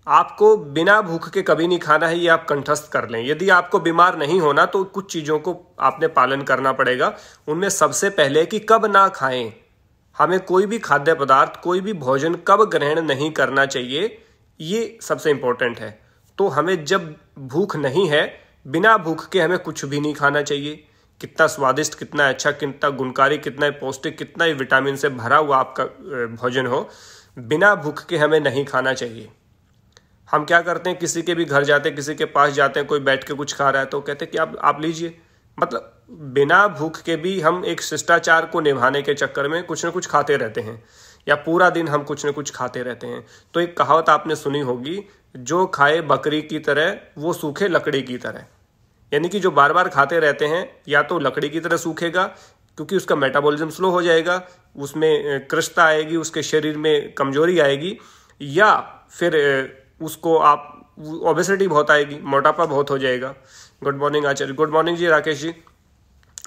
आपको बिना भूख के कभी नहीं खाना है, ये आप कंठस्थ कर लें। यदि आपको बीमार नहीं होना तो कुछ चीज़ों को आपने पालन करना पड़ेगा। उनमें सबसे पहले कि कब ना खाएं। हमें कोई भी खाद्य पदार्थ, कोई भी भोजन कब ग्रहण नहीं करना चाहिए, ये सबसे इंपॉर्टेंट है। तो हमें जब भूख नहीं है, बिना भूख के हमें कुछ भी नहीं खाना चाहिए। कितना स्वादिष्ट, कितना अच्छा, कितना गुणकारी, कितना पौष्टिक, कितना ही विटामिन से भरा हुआ आपका भोजन हो, बिना भूख के हमें नहीं खाना चाहिए। हम क्या करते हैं, किसी के भी घर जाते हैं, किसी के पास जाते हैं, कोई बैठ के कुछ खा रहा है तो कहते हैं कि आप लीजिए। मतलब बिना भूख के भी हम एक शिष्टाचार को निभाने के चक्कर में कुछ न कुछ खाते रहते हैं, या पूरा दिन हम कुछ न कुछ खाते रहते हैं। तो एक कहावत आपने सुनी होगी, जो खाए बकरी की तरह वो सूखे लकड़ी की तरह। यानी कि जो बार बार खाते रहते हैं, या तो लकड़ी की तरह सूखेगा क्योंकि उसका मेटाबॉलिज्म स्लो हो जाएगा, उसमें कृशता आएगी, उसके शरीर में कमजोरी आएगी, या फिर उसको आप ओबेसिटी बहुत आएगी, मोटापा बहुत हो जाएगा। गुड मॉर्निंग आचार्य, गुड मॉर्निंग जी राकेश जी,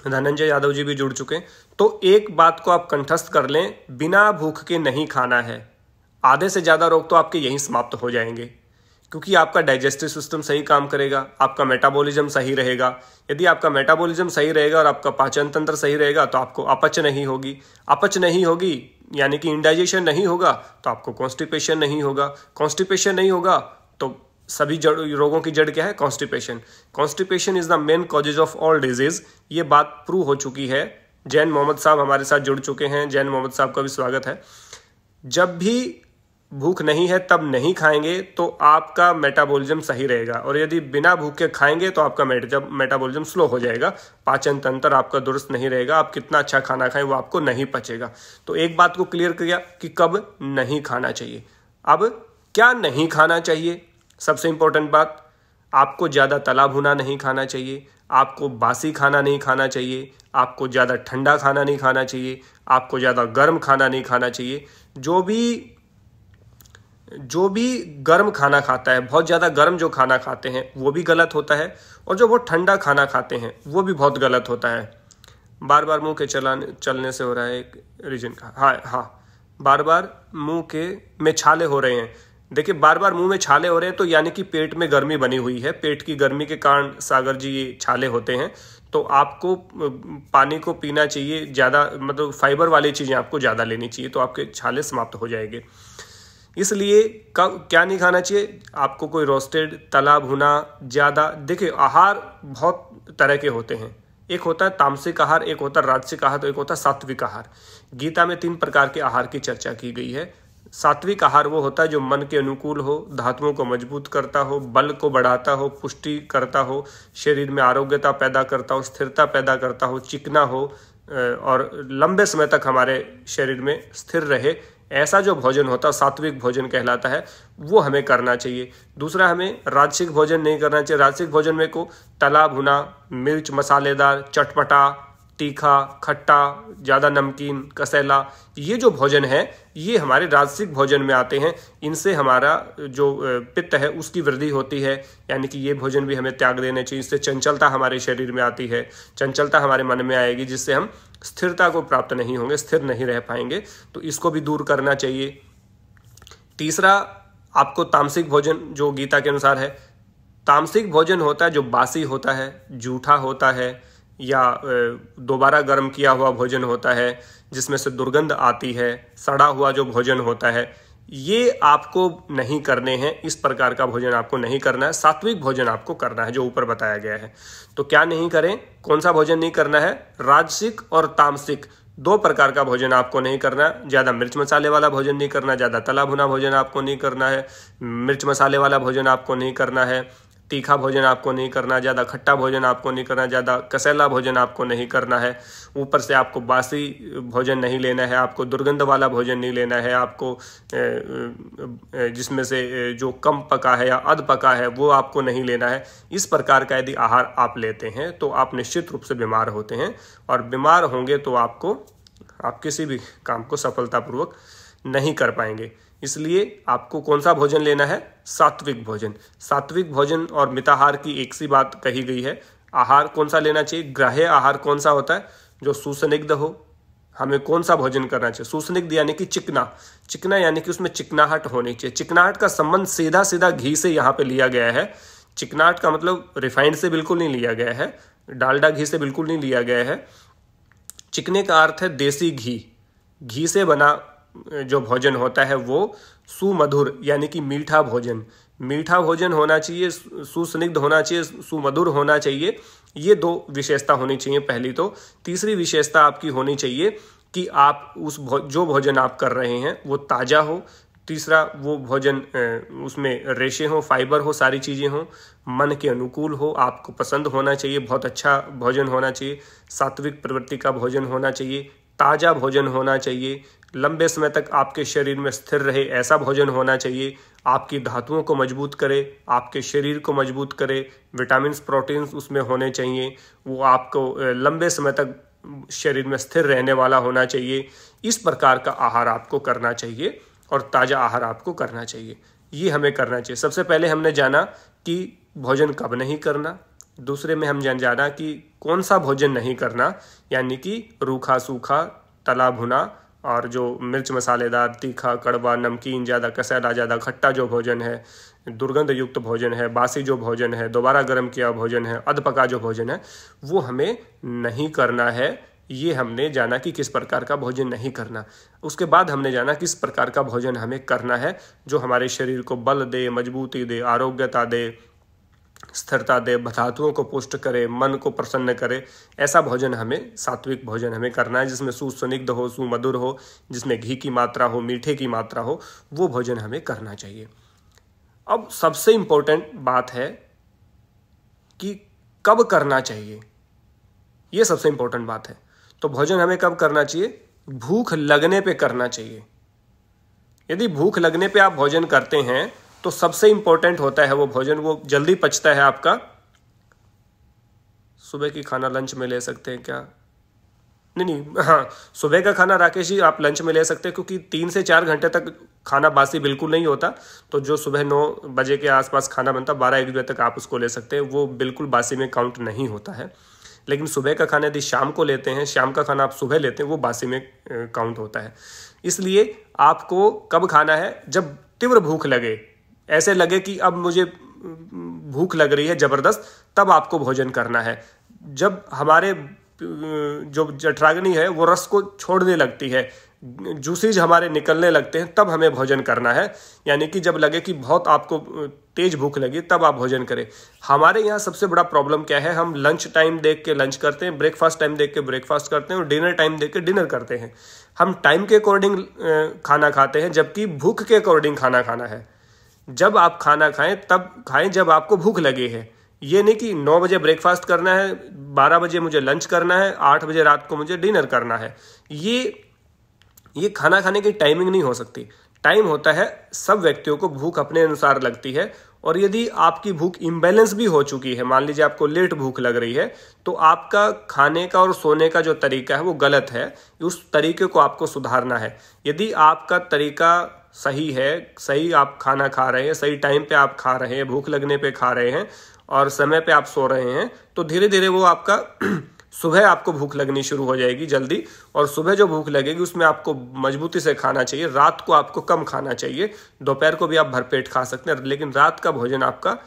धनंजय यादव जी भी जुड़ चुके हैं। तो एक बात को आप कंठस्थ कर लें, बिना भूख के नहीं खाना है। आधे से ज़्यादा रोग तो आपके यहीं समाप्त हो जाएंगे, क्योंकि आपका डाइजेस्टिव सिस्टम सही काम करेगा, आपका मेटाबॉलिज्म सही रहेगा। यदि आपका मेटाबॉलिज्म सही रहेगा और आपका पाचन तंत्र सही रहेगा तो आपको अपच नहीं होगी। अपच नहीं होगी यानी कि इंडाइजेशन नहीं होगा तो आपको कॉन्स्टिपेशन नहीं होगा। कॉन्स्टिपेशन नहीं होगा तो सभी रोगों की जड़ क्या है? Constipation. Constipation is the main causes of all disease. ये बात प्रूव हो चुकी है। जैन मोहम्मद साहब हमारे साथ जुड़ चुके हैं, जैन मोहम्मद साहब का भी स्वागत है। जब भी भूख नहीं है तब नहीं खाएंगे तो आपका मेटाबॉलिज्म सही रहेगा, और यदि बिना भूख के खाएंगे तो आपका मेटाबॉलिज्म स्लो हो जाएगा, पाचन तंत्र आपका दुरुस्त नहीं रहेगा, आप कितना अच्छा खाना खाएं वो आपको नहीं पचेगा। तो एक बात को क्लियर किया कि कब नहीं खाना चाहिए। अब क्या नहीं खाना चाहिए? सबसे इंपॉर्टेंट बात, आपको ज़्यादा तला भुना नहीं खाना चाहिए, आपको बासी खाना नहीं खाना चाहिए, आपको ज़्यादा ठंडा खाना नहीं खाना चाहिए, आपको ज़्यादा गर्म खाना नहीं खाना चाहिए। जो भी गर्म खाना खाता है, बहुत ज़्यादा गर्म जो खाना खाते हैं वो भी गलत होता है, और जो बहुत ठंडा खाना खाते हैं वो भी बहुत गलत होता है। बार बार मुंह के चलने से हो रहा है एक रीजन का, हाँ बार बार मुंह के में छाले हो रहे हैं। देखिए, बार बार मुंह में छाले हो रहे हैं तो यानी कि पेट में गर्मी बनी हुई है। पेट की गर्मी के कारण सागर जी ये छाले होते हैं। तो आपको पानी को पीना चाहिए ज़्यादा, मतलब फाइबर वाली चीज़ें आपको ज़्यादा लेनी चाहिए, तो आपके छाले समाप्त हो जाएंगे। इसलिए क्या नहीं खाना चाहिए? आपको कोई रोस्टेड, तला भुना ज़्यादा। देखिए, आहार बहुत तरह के होते हैं। एक होता है तामसिक आहार, एक होता है राजसिक आहार, तो एक होता है सात्विक आहार। गीता में 3 प्रकार के आहार की चर्चा की गई है। सात्विक आहार वो होता है जो मन के अनुकूल हो, धातुओं को मजबूत करता हो, बल को बढ़ाता हो, पुष्टि करता हो, शरीर में आरोग्यता पैदा करता हो, स्थिरता पैदा करता हो, चिकना हो और लंबे समय तक हमारे शरीर में स्थिर रहे। ऐसा जो भोजन होता है सात्विक भोजन कहलाता है, वो हमें करना चाहिए। दूसरा, हमें राजसिक भोजन नहीं करना चाहिए। राजसिक भोजन में को तला भुना, मिर्च मसालेदार, चटपटा, तीखा, खट्टा, ज़्यादा नमकीन, कसैला, ये जो भोजन है ये हमारे राजसिक भोजन में आते हैं। इनसे हमारा जो पित्त है उसकी वृद्धि होती है, यानी कि ये भोजन भी हमें त्याग देने चाहिए। इससे चंचलता हमारे शरीर में आती है, चंचलता हमारे मन में आएगी, जिससे हम स्थिरता को प्राप्त नहीं होंगे, स्थिर नहीं रह पाएंगे। तो इसको भी दूर करना चाहिए। तीसरा, आपको तामसिक भोजन जो गीता के अनुसार है, तामसिक भोजन होता है जो बासी होता है, जूठा होता है, या दोबारा गर्म किया हुआ भोजन होता है जिसमें से दुर्गंध आती है, सड़ा हुआ जो भोजन होता है, ये आपको नहीं करने हैं। इस प्रकार का भोजन आपको नहीं करना है। सात्विक भोजन आपको करना है जो ऊपर बताया गया है। तो क्या नहीं करें, कौन सा भोजन नहीं करना है? राजसिक और तामसिक 2 प्रकार का भोजन आपको नहीं करना। ज़्यादा मिर्च मसाले वाला भोजन नहीं करना, ज़्यादा तला भुना भोजन आपको नहीं करना है, मिर्च मसाले वाला भोजन आपको नहीं करना है, तीखा भोजन आपको नहीं करना, ज़्यादा खट्टा भोजन आपको नहीं करना, ज़्यादा कसैला भोजन आपको नहीं करना है। ऊपर से आपको बासी भोजन नहीं लेना है, आपको दुर्गंध वाला भोजन नहीं लेना है, आपको जिसमें से जो कम पका है या अध पका है वो आपको नहीं लेना है। इस प्रकार का यदि आहार आप लेते हैं तो आप निश्चित रूप से बीमार होते हैं, और बीमार होंगे तो आप किसी भी काम को सफलतापूर्वक नहीं कर पाएंगे। इसलिए आपको कौन सा भोजन लेना है? सात्विक भोजन। सात्विक भोजन और मिताहार की एक सी बात कही गई है। आहार कौन सा लेना चाहिए? ग्राह्य आहार कौन सा होता है? जो सुस्निग्ध हो, हमें कौन सा भोजन करना चाहिए। सुस्निग्ध यानी कि चिकना, चिकना यानी कि उसमें चिकनाहट होनी चाहिए। चिकनाहट का संबंध सीधा सीधा घी से यहाँ पे लिया गया है। चिकनाहट का मतलब रिफाइंड से बिल्कुल नहीं लिया गया है, डालडा घी से बिल्कुल नहीं लिया गया है। चिकने का अर्थ है देसी घी। घी से बना जो भोजन होता है वो सुमधुर यानी कि मीठा भोजन, मीठा भोजन होना चाहिए, सुस्निग्ध होना चाहिए, सुमधुर होना चाहिए। ये 2 विशेषता होनी चाहिए पहली तो। तीसरी विशेषता आपकी होनी चाहिए कि आप जो भोजन आप कर रहे हैं वो ताज़ा हो। तीसरा वो भोजन उसमें रेशे हो, फाइबर हो, सारी चीज़ें हो, मन के अनुकूल हो, आपको पसंद होना चाहिए, बहुत अच्छा भोजन होना चाहिए, सात्विक प्रवृत्ति का भोजन होना चाहिए, ताज़ा भोजन होना चाहिए, लंबे समय तक आपके शरीर में स्थिर रहे ऐसा भोजन होना चाहिए, आपकी धातुओं को मजबूत करे, आपके शरीर को मजबूत करे, विटामिन्स प्रोटीन्स उसमें होने चाहिए, वो आपको लंबे समय तक शरीर में स्थिर रहने वाला होना चाहिए। इस प्रकार का आहार आपको करना चाहिए और ताज़ा आहार आपको करना चाहिए। ये हमें करना चाहिए। सबसे पहले हमने जाना कि भोजन कब नहीं करना, दूसरे में हम जाना कि कौन सा भोजन नहीं करना, यानी कि रूखा सूखा, तला भुना और जो मिर्च मसालेदार, तीखा, कड़वा, नमकीन, ज़्यादा कसैला, ज़्यादा खट्टा जो भोजन है, दुर्गंध युक्त भोजन है, बासी जो भोजन है, दोबारा गर्म किया भोजन है, अधपका जो भोजन है, वो हमें नहीं करना है। ये हमने जाना कि किस प्रकार का भोजन नहीं करना। उसके बाद हमने जाना किस प्रकार का भोजन हमें करना है जो हमारे शरीर को बल दे, मजबूती दे, आरोग्यता दे, स्थिरता दे, धातुओं को पुष्ट करे, मन को प्रसन्न करे। ऐसा भोजन हमें, सात्विक भोजन हमें करना है जिसमें सुस्निग्ध हो, सुमधुर हो, जिसमें घी की मात्रा हो, मीठे की मात्रा हो, वो भोजन हमें करना चाहिए। अब सबसे इम्पोर्टेंट बात है कि कब करना चाहिए, ये सबसे इम्पोर्टेंट बात है। तो भोजन हमें कब करना चाहिए? भूख लगने पे करना चाहिए। यदि भूख लगने पे आप भोजन करते हैं तो सबसे इंपॉर्टेंट होता है वो भोजन, वो जल्दी पचता है आपका। सुबह की खाना लंच में ले सकते हैं क्या? नहीं, हाँ, सुबह का खाना राकेश जी आप लंच में ले सकते हैं, क्योंकि 3 से 4 घंटे तक खाना बासी बिल्कुल नहीं होता। तो जो सुबह 9 बजे के आसपास खाना बनता, 12-1 बजे तक आप उसको ले सकते हैं, वो बिल्कुल बासी में काउंट नहीं होता है। लेकिन सुबह का खाना यदि शाम को लेते हैं, शाम का खाना आप सुबह लेते हैं, वो बासी में काउंट होता है। इसलिए आपको कब खाना है? जब तीव्र भूख लगे, ऐसे लगे कि अब मुझे भूख लग रही है ज़बरदस्त, तब आपको भोजन करना है। जब हमारे जो जठराग्नि है वो रस को छोड़ने लगती है, जूसेज हमारे निकलने लगते हैं, तब हमें भोजन करना है। यानी कि जब लगे कि बहुत आपको तेज भूख लगी, तब आप भोजन करें। हमारे यहाँ सबसे बड़ा प्रॉब्लम क्या है? हम लंच टाइम देख के लंच करते हैं, ब्रेकफास्ट टाइम देख के ब्रेकफास्ट करते हैं और डिनर टाइम देख के डिनर करते हैं। हम टाइम के अकॉर्डिंग खाना खाते हैं, जबकि भूख के अकॉर्डिंग खाना खाना है। जब आप खाना खाएं तब खाएं जब आपको भूख लगे है। ये नहीं कि 9 बजे ब्रेकफास्ट करना है, 12 बजे मुझे लंच करना है, 8 बजे रात को मुझे डिनर करना है। ये खाना खाने की टाइमिंग नहीं हो सकती। टाइम होता है, सब व्यक्तियों को भूख अपने अनुसार लगती है, और यदि आपकी भूख इम्बैलेंस भी हो चुकी है, मान लीजिए आपको लेट भूख लग रही है, तो आपका खाने का और सोने का जो तरीका है वो गलत है। उस तरीके को आपको सुधारना है। यदि आपका तरीका सही है, सही आप खाना खा रहे हैं, सही टाइम पे आप खा रहे हैं, भूख लगने पे खा रहे हैं और समय पे आप सो रहे हैं, तो धीरे धीरे वो आपका सुबह आपको भूख लगनी शुरू हो जाएगी जल्दी, और सुबह जो भूख लगेगी उसमें आपको मजबूती से खाना चाहिए। रात को आपको कम खाना चाहिए, दोपहर को भी आप भरपेट खा सकते हैं, लेकिन रात का भोजन आपका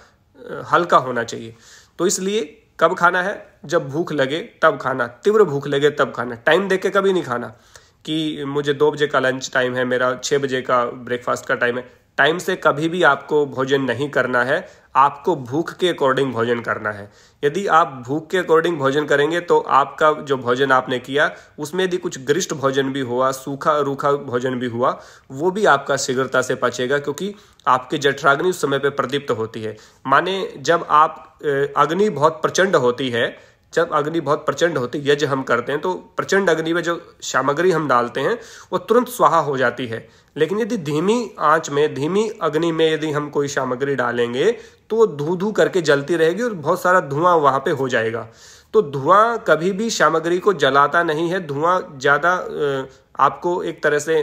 हल्का होना चाहिए। तो इसलिए कब खाना है? जब भूख लगे तब खाना, तीव्र भूख लगे तब खाना। टाइम देख के कभी नहीं खाना कि मुझे 2 बजे का लंच टाइम है, मेरा 6 बजे का ब्रेकफास्ट का टाइम है। टाइम से कभी भी आपको भोजन नहीं करना है, आपको भूख के अकॉर्डिंग भोजन करना है। यदि आप भूख के अकॉर्डिंग भोजन करेंगे तो आपका जो भोजन आपने किया उसमें यदि कुछ गरिष्ठ भोजन भी हुआ, सूखा रूखा भोजन भी हुआ, वो भी आपका शीघ्रता से पचेगा, क्योंकि आपकी जठराग्नि उस समय पे प्रदीप्त होती है। माने जब आप अग्नि बहुत प्रचंड होती है, जब अग्नि बहुत प्रचंड होती है, यज्ञ हम करते हैं तो प्रचंड अग्नि में जो सामग्री हम डालते हैं वो तुरंत स्वाहा हो जाती है। लेकिन यदि धीमी आंच में, धीमी अग्नि में यदि हम कोई सामग्री डालेंगे तो वो धू धू करके जलती रहेगी और बहुत सारा धुआं वहाँ पे हो जाएगा। तो धुआं कभी भी सामग्री को जलाता नहीं है। धुआं ज़्यादा आपको एक तरह से,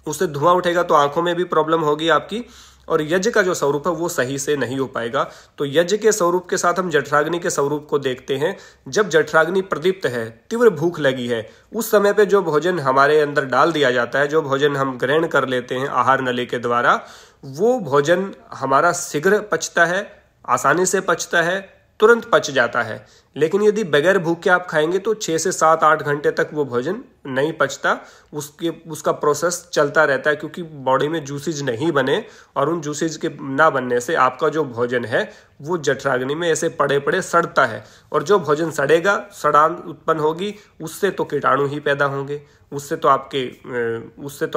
उससे धुआं उठेगा तो आंखों में भी प्रॉब्लम होगी आपकी, और यज्ञ का जो स्वरूप है वो सही से नहीं हो पाएगा। तो यज्ञ के स्वरूप के साथ हम जठराग्नि के स्वरूप को देखते हैं। जब जठराग्नि प्रदीप्त है, तीव्र भूख लगी है, उस समय पे जो भोजन हमारे अंदर डाल दिया जाता है, जो भोजन हम ग्रहण कर लेते हैं आहार नली के द्वारा, वो भोजन हमारा शीघ्र पचता है, आसानी से पचता है, तुरंत पच जाता है। लेकिन यदि बगैर भूख के आप खाएंगे तो 6 से 7-8 घंटे तक वो भोजन नहीं पचता, उसका प्रोसेस चलता रहता है, क्योंकि बॉडी में जूसेज नहीं बने, और उन जूसेज के ना बनने से आपका जो भोजन है वो जठराग्नि में ऐसे पड़े पड़े सड़ता है। और जो भोजन सड़ेगा, सड़ान उत्पन्न होगी, उससे तो कीटाणु ही पैदा होंगे, उससे तो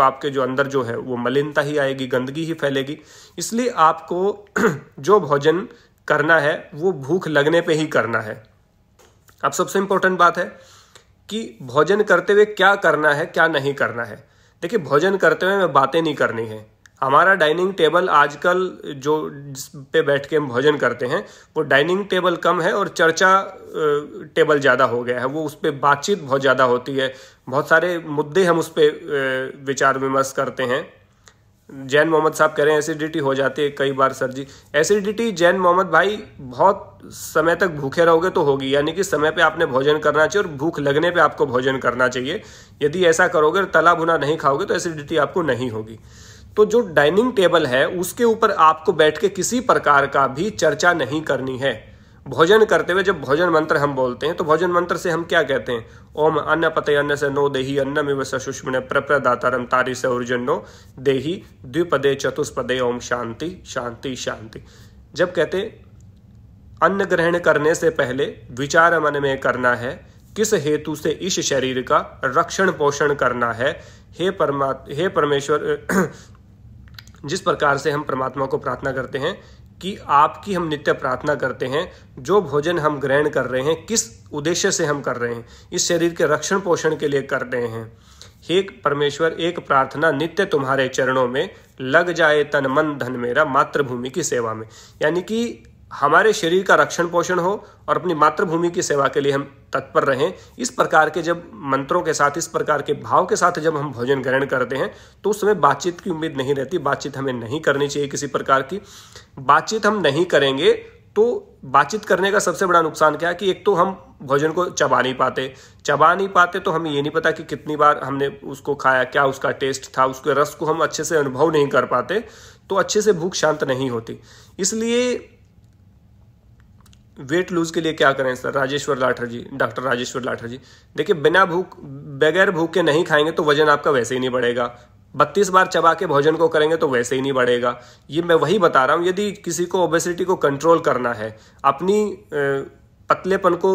आपके जो अंदर जो है वो मलिनता ही आएगी, गंदगी ही फैलेगी। इसलिए आपको जो भोजन करना है वो भूख लगने पे ही करना है। अब सबसे इंपॉर्टेंट बात है कि भोजन करते हुए क्या करना है, क्या नहीं करना है। देखिए, भोजन करते हुए हमें बातें नहीं करनी है। हमारा डाइनिंग टेबल आजकल जो जिस पे बैठ के हम भोजन करते हैं वो डाइनिंग टेबल कम है और चर्चा टेबल ज़्यादा हो गया है। वो उस पर बातचीत बहुत ज़्यादा होती है, बहुत सारे मुद्दे हम उस पर विचार विमर्श करते हैं। जैन मोहम्मद साहब कह रहे हैं एसिडिटी हो जाती है कई बार। सर जी, एसिडिटी जैन मोहम्मद भाई बहुत समय तक भूखे रहोगे तो होगी, यानी कि समय पे आपने भोजन करना चाहिए और भूख लगने पे आपको भोजन करना चाहिए। यदि ऐसा करोगे, तला भुना नहीं खाओगे, तो एसिडिटी आपको नहीं होगी। तो जो डाइनिंग टेबल है उसके ऊपर आपको बैठ के किसी प्रकार का भी चर्चा नहीं करनी है। भोजन करते हुए जब भोजन मंत्र हम बोलते हैं तो भोजन मंत्र से हम क्या कहते हैं? ओम अन्न पते अन्न से नो देही अन्नमिव सशुष्मने प्रप्रदातारम तारी से ऊर्जन्नो देही द्विपदे चतुष्पदे ओम शांति शांति शांति। जब कहते अन्न ग्रहण करने से पहले विचार मन में करना है, किस हेतु से इस शरीर का रक्षण पोषण करना है। हे परमेश्वर, जिस प्रकार से हम परमात्मा को प्रार्थना करते हैं कि आपकी हम नित्य प्रार्थना करते हैं, जो भोजन हम ग्रहण कर रहे हैं किस उद्देश्य से हम कर रहे हैं, इस शरीर के रक्षण पोषण के लिए कर रहे हैं। हे परमेश्वर, एक प्रार्थना नित्य तुम्हारे चरणों में, लग जाए तन मन धन मेरा मातृभूमि की सेवा में। यानी कि हमारे शरीर का रक्षण पोषण हो और अपनी मातृभूमि की सेवा के लिए हम तत्पर रहें। इस प्रकार के जब मंत्रों के साथ, इस प्रकार के भाव के साथ जब हम भोजन ग्रहण करते हैं तो उस समय बातचीत की उम्मीद नहीं रहती। बातचीत हमें नहीं करनी चाहिए किसी प्रकार की। बातचीत हम नहीं करेंगे तो बातचीत करने का सबसे बड़ा नुकसान क्या है कि एक तो हम भोजन को चबा नहीं पाते तो हमें ये नहीं पता कि कितनी बार हमने उसको खाया, क्या उसका टेस्ट था, उसके रस को हम अच्छे से अनुभव नहीं कर पाते, तो अच्छे से भूख शांत नहीं होती। इसलिए वेट लूज के लिए क्या करें सर? राजेश्वर लाठर जी, डॉक्टर राजेश्वर लाठर जी, देखिए बगैर भूख के नहीं खाएंगे तो वजन आपका वैसे ही नहीं बढ़ेगा। 32 बार चबा के भोजन को करेंगे तो वैसे ही नहीं बढ़ेगा। ये मैं वही बता रहा हूँ, यदि किसी को ओबेसिटी को कंट्रोल करना है, अपनी पतलेपन को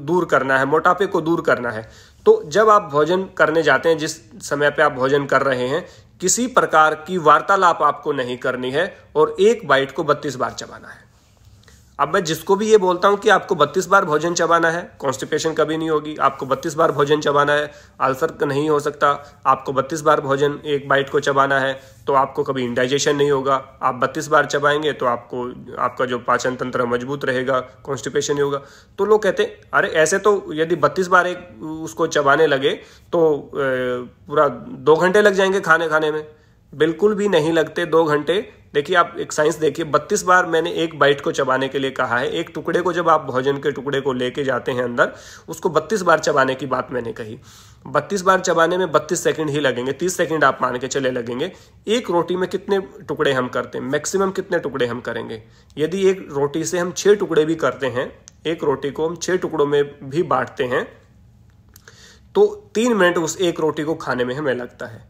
दूर करना है, मोटापे को दूर करना है, तो जब आप भोजन करने जाते हैं, जिस समय पे आप भोजन कर रहे हैं, किसी प्रकार की वार्तालाप आपको नहीं करनी है और एक बाइट को 32 बार चबाना है। अब मैं जिसको भी ये बोलता हूं कि आपको 32 बार भोजन चबाना है, कॉन्स्टिपेशन कभी नहीं होगी। आपको 32 बार भोजन चबाना है, अल्सर नहीं हो सकता। आपको 32 बार भोजन एक बाइट को चबाना है तो आपको कभी इंडाइजेशन नहीं होगा। आप 32 बार चबाएंगे तो आपका जो पाचन तंत्र मजबूत रहेगा, कॉन्स्टिपेशन नहीं होगा। तो लोग कहते हैं अरे ऐसे तो यदि 32 बार एक उसको चबाने लगे तो पूरा 2 घंटे लग जाएंगे खाने में। बिल्कुल भी नहीं लगते 2 घंटे। देखिए, आप एक साइंस देखिए, 32 बार मैंने एक बाइट को चबाने के लिए कहा है। एक टुकड़े को जब आप भोजन के टुकड़े को लेके जाते हैं अंदर, उसको 32 बार चबाने की बात मैंने कही। 32 बार चबाने में 32 सेकंड ही लगेंगे, 30 सेकंड आप मान के चले लगेंगे। एक रोटी में कितने टुकड़े हम करते हैं? मैक्सिमम कितने टुकड़े हम करेंगे? यदि एक रोटी से हम 6 टुकड़े भी करते हैं, एक रोटी को हम 6 टुकड़ों में भी बांटते हैं, तो 3 मिनट उस एक रोटी को खाने में हमें लगता है।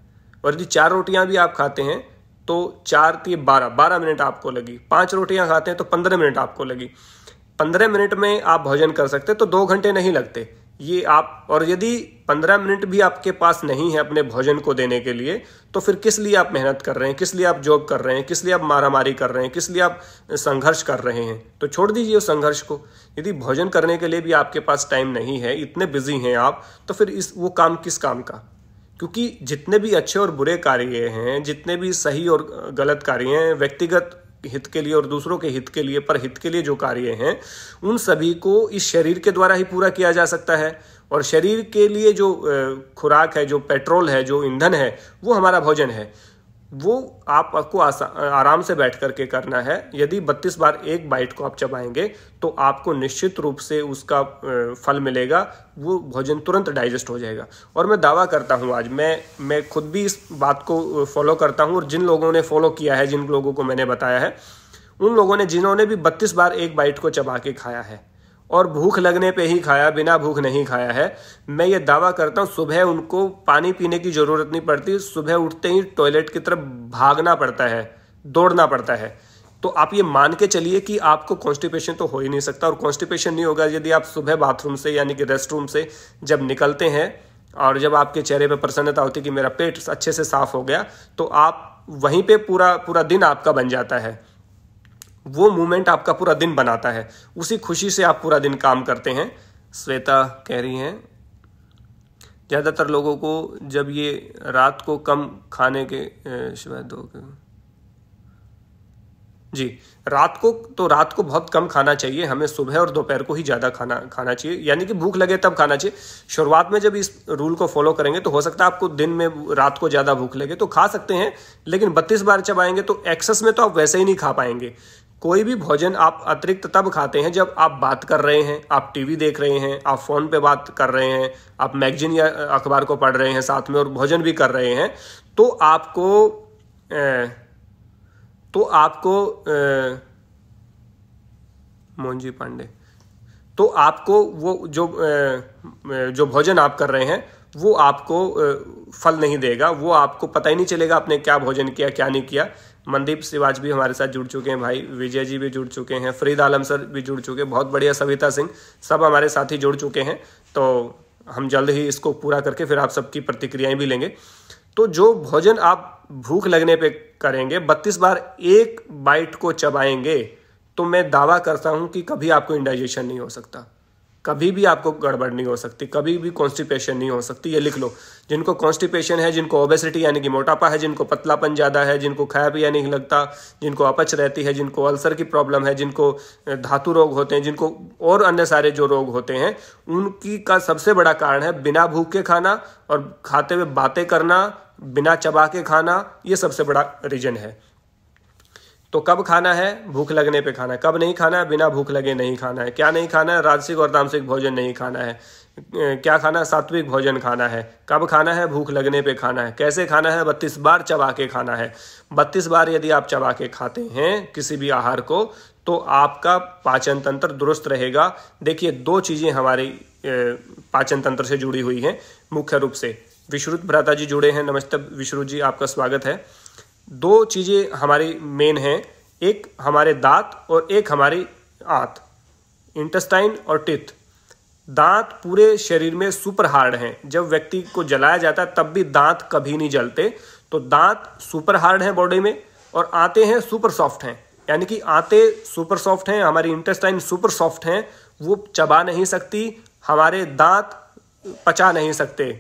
और यदि 4 रोटियां भी आप खाते हैं तो 4 × 12 मिनट आपको लगी। 5 रोटियां खाते हैं तो 15 मिनट आपको लगी। 15 मिनट में आप भोजन कर सकते, तो 2 घंटे नहीं लगते ये आप। और यदि 15 मिनट भी आपके पास नहीं है अपने भोजन को देने के लिए, तो फिर किस लिए आप मेहनत कर रहे हैं, किस लिए आप जॉब कर रहे हैं, किस लिए आप मारामारी कर रहे हैं, किस लिए आप संघर्ष कर रहे हैं? तो छोड़ दीजिए उस संघर्ष को। यदि भोजन करने के लिए भी आपके पास टाइम नहीं है, इतने बिजी हैं आप, तो फिर वो काम किस काम का? क्योंकि जितने भी अच्छे और बुरे कार्य हैं, जितने भी सही और गलत कार्य हैं, व्यक्तिगत हित के लिए और दूसरों के हित के लिए, परहित के लिए जो कार्य हैं, उन सभी को इस शरीर के द्वारा ही पूरा किया जा सकता है। और शरीर के लिए जो खुराक है, जो पेट्रोल है, जो ईंधन है, वो हमारा भोजन है। वो आपको आराम से बैठ करके करना है। यदि 32 बार एक बाइट को आप चबाएंगे तो आपको निश्चित रूप से उसका फल मिलेगा, वो भोजन तुरंत डाइजेस्ट हो जाएगा। और मैं दावा करता हूँ, आज मैं खुद भी इस बात को फॉलो करता हूँ, और जिन लोगों ने फॉलो किया है, जिन लोगों को मैंने बताया है, उन लोगों ने जिन्होंने भी 32 बार एक बाइट को चबा के खाया है और भूख लगने पे ही खाया, बिना भूख नहीं खाया है, मैं ये दावा करता हूँ सुबह उनको पानी पीने की ज़रूरत नहीं पड़ती, सुबह उठते ही टॉयलेट की तरफ भागना पड़ता है, दौड़ना पड़ता है। तो आप ये मान के चलिए कि आपको कॉन्स्टिपेशन तो हो ही नहीं सकता, और कॉन्स्टिपेशन नहीं होगा यदि आप सुबह बाथरूम से यानी कि रेस्ट रूम से जब निकलते हैं और जब आपके चेहरे पर प्रसन्नता होती है कि मेरा पेट अच्छे से साफ हो गया, तो आप वहीं पे पूरा दिन आपका बन जाता है। वो मूवमेंट आपका पूरा दिन बनाता है, उसी खुशी से आप पूरा दिन काम करते हैं। श्वेता कह रही हैं ज़्यादातर लोगों को जब ये रात को कम खाने के जी, रात को बहुत कम खाना चाहिए हमें, सुबह और दोपहर को ही ज़्यादा खाना चाहिए, यानी कि भूख लगे तब खाना चाहिए। शुरुआत में जब इस रूल को फॉलो करेंगे तो हो सकता है आपको दिन में रात को ज़्यादा भूख लगे तो खा सकते हैं, लेकिन 32 बार चबाएंगे तो एक्सेस में तो आप वैसे ही नहीं खा पाएंगे। कोई भी भोजन आप अतिरिक्त तब खाते हैं जब आप बात कर रहे हैं, आप टीवी देख रहे हैं, आप फ़ोन पे बात कर रहे हैं, आप मैगजीन या अखबार को पढ़ रहे हैं साथ में और भोजन भी कर रहे हैं, तो आपको मोहनजी पांडे, तो आपको वो जो भोजन आप कर रहे हैं वो आपको फल नहीं देगा, वो आपको पता ही नहीं चलेगा आपने क्या भोजन किया क्या नहीं किया। मनदीप सिवाज भी हमारे साथ जुड़ चुके हैं भाई, विजय जी भी जुड़ चुके हैं, फरीद आलम सर भी जुड़ चुके हैं, बहुत बढ़िया, सविता सिंह, सब हमारे साथ ही जुड़ चुके हैं। तो हम जल्द ही इसको पूरा करके फिर आप सबकी प्रतिक्रियाएं भी लेंगे। तो जो भोजन आप भूख लगने पे करेंगे, 32 बार एक बाइट को चबाएंगे, तो मैं दावा करता हूं कि कभी आपको इंडाइजेशन नहीं हो सकता, कभी भी आपको गड़बड़ नहीं हो सकती, कभी भी कॉन्स्टिपेशन नहीं हो सकती। ये लिख लो, जिनको कॉन्स्टिपेशन है, जिनको ओबेसिटी यानी कि मोटापा है, जिनको पतलापन ज़्यादा है, जिनको खाया पिया नहीं लगता, जिनको अपच रहती है, जिनको अल्सर की प्रॉब्लम है, जिनको धातु रोग होते हैं, जिनको और अन्य सारे जो रोग होते हैं, उनकी का सबसे बड़ा कारण है बिना भूख के खाना और खाते हुए बातें करना, बिना चबा के खाना, ये सबसे बड़ा रीजन है। तो कब खाना है? भूख लगने पे खाना है। कब नहीं खाना है? बिना भूख लगे नहीं खाना है। क्या नहीं खाना है? राजसिक और तामसिक भोजन नहीं खाना है। क्या खाना है? सात्विक भोजन खाना है। कब खाना है? भूख लगने पे खाना है। कैसे खाना है? 32 बार चबा के खाना है। 32 बार यदि आप चबा के खाते हैं किसी भी आहार को, तो आपका पाचन तंत्र दुरुस्त रहेगा। देखिए, दो चीज़ें हमारी पाचन तंत्र से जुड़ी हुई हैं मुख्य रूप से। विश्रुत भ्राता जी जुड़े हैं, नमस्ते विश्रुत जी, आपका स्वागत है। दो चीज़ें हमारी मेन हैं, एक हमारे दांत और एक हमारी आंत, इंटेस्टाइन और टिथ। दांत पूरे शरीर में सुपर हार्ड हैं। जब व्यक्ति को जलाया जाता है तब भी दांत कभी नहीं जलते। तो दांत सुपर हार्ड हैं बॉडी में, और आंतें हैं सुपर सॉफ्ट हैं। यानी कि आंतें सुपर सॉफ्ट हैं, हमारी इंटेस्टाइन सुपर सॉफ्ट हैं, वो चबा नहीं सकती, हमारे दांत पचा नहीं सकते।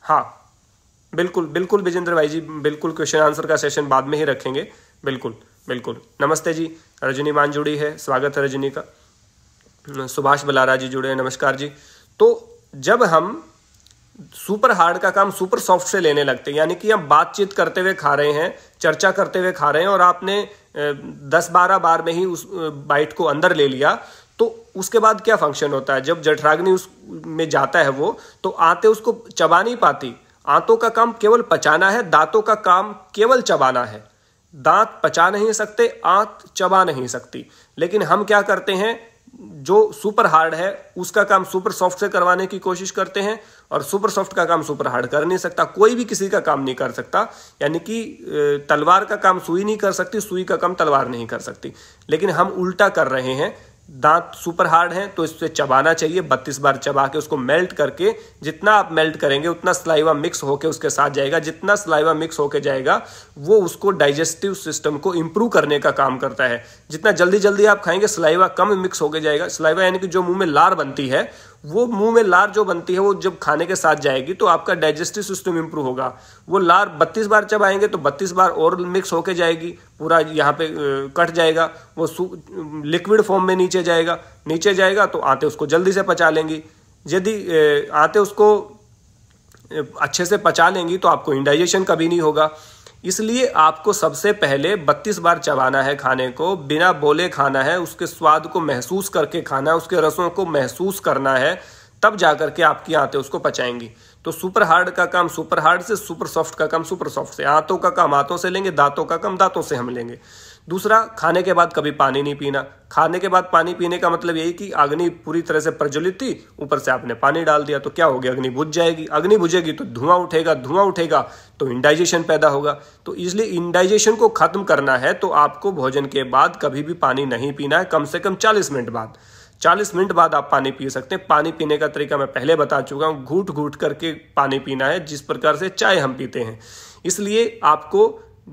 हाँ बिल्कुल बिल्कुल विजेंद्र भाई जी, बिल्कुल क्वेश्चन आंसर का सेशन बाद में ही रखेंगे। बिल्कुल बिल्कुल। नमस्ते जी, रजनी मान जुड़ी है, स्वागत है रजनी का। सुभाष बलारा जी जुड़े हैं, नमस्कार जी। तो जब हम सुपर हार्ड का काम सुपर सॉफ्ट से लेने लगते हैं, यानी कि हम बातचीत करते हुए खा रहे हैं, चर्चा करते हुए खा रहे हैं, और आपने 10-12 बार में ही उस बाइट को अंदर ले लिया, तो उसके बाद क्या फंक्शन होता है? जब जठराग्नि उस में जाता है वो, तो आंतें उसको चबा नहीं पाती। आंतों का काम केवल पचाना है, दांतों का काम केवल चबाना है। दांत पचा नहीं सकते, आंत चबा नहीं सकती। लेकिन हम क्या करते हैं, जो सुपर हार्ड है उसका काम सुपर सॉफ्ट से करवाने की कोशिश करते हैं, और सुपर सॉफ्ट का काम सुपर हार्ड कर नहीं सकता। कोई भी किसी का काम नहीं कर सकता। यानी कि तलवार का काम सुई नहीं कर सकती, सुई का काम तलवार नहीं कर सकती। लेकिन हम उल्टा कर रहे हैं। दांत सुपर हार्ड हैं तो इससे चबाना चाहिए, 32 बार चबा के उसको मेल्ट करके, जितना आप मेल्ट करेंगे उतना सलाइवा मिक्स होके उसके साथ जाएगा। जितना सलाइवा मिक्स होके जाएगा वो उसको डाइजेस्टिव सिस्टम को इंप्रूव करने का काम करता है। जितना जल्दी जल्दी आप खाएंगे सलाइवा कम मिक्स होके जाएगा। सलाइवा यानी कि जो मुंह में लार बनती है, वो मुंह में लार जो बनती है वो जब खाने के साथ जाएगी तो आपका डाइजेस्टिव सिस्टम इंप्रूव होगा। वो लार 32 बार चबाएंगे तो 32 बार और मिक्स होके जाएगी, पूरा यहाँ पे कट जाएगा, वो लिक्विड फॉर्म में नीचे जाएगा तो आंतें उसको जल्दी से पचा लेंगी। यदि आंतें उसको अच्छे से पचा लेंगी तो आपको इंडाइजेशन कभी नहीं होगा। इसलिए आपको सबसे पहले 32 बार चबाना है खाने को, बिना बोले खाना है, उसके स्वाद को महसूस करके खाना है, उसके रसों को महसूस करना है, तब जाकर के आपकी आंतें उसको पचाएंगी। तो सुपर हार्ड का काम सुपर हार्ड से, सुपर सॉफ्ट का काम सुपर सॉफ्ट से। आंतों का काम आंतों से लेंगे, दांतों का काम दांतों से हम लेंगे। दूसरा, खाने के बाद कभी पानी नहीं पीना। खाने के बाद पानी पीने का मतलब यही कि अग्नि पूरी तरह से प्रज्वलित थी, ऊपर से आपने पानी डाल दिया तो क्या हो गया, अग्नि बुझ जाएगी। अग्नि बुझेगी तो धुआं उठेगा, धुआं उठेगा तो इंडाइजेशन पैदा होगा। तो इसलिए इंडाइजेशन को खत्म करना है तो आपको भोजन के बाद कभी भी पानी नहीं पीना है, कम से कम 40 मिनट बाद। 40 मिनट बाद आप पानी पी सकते हैं। पानी पीने का तरीका मैं पहले बता चुका हूँ, घूट घूट करके पानी पीना है, जिस प्रकार से चाय हम पीते हैं। इसलिए आपको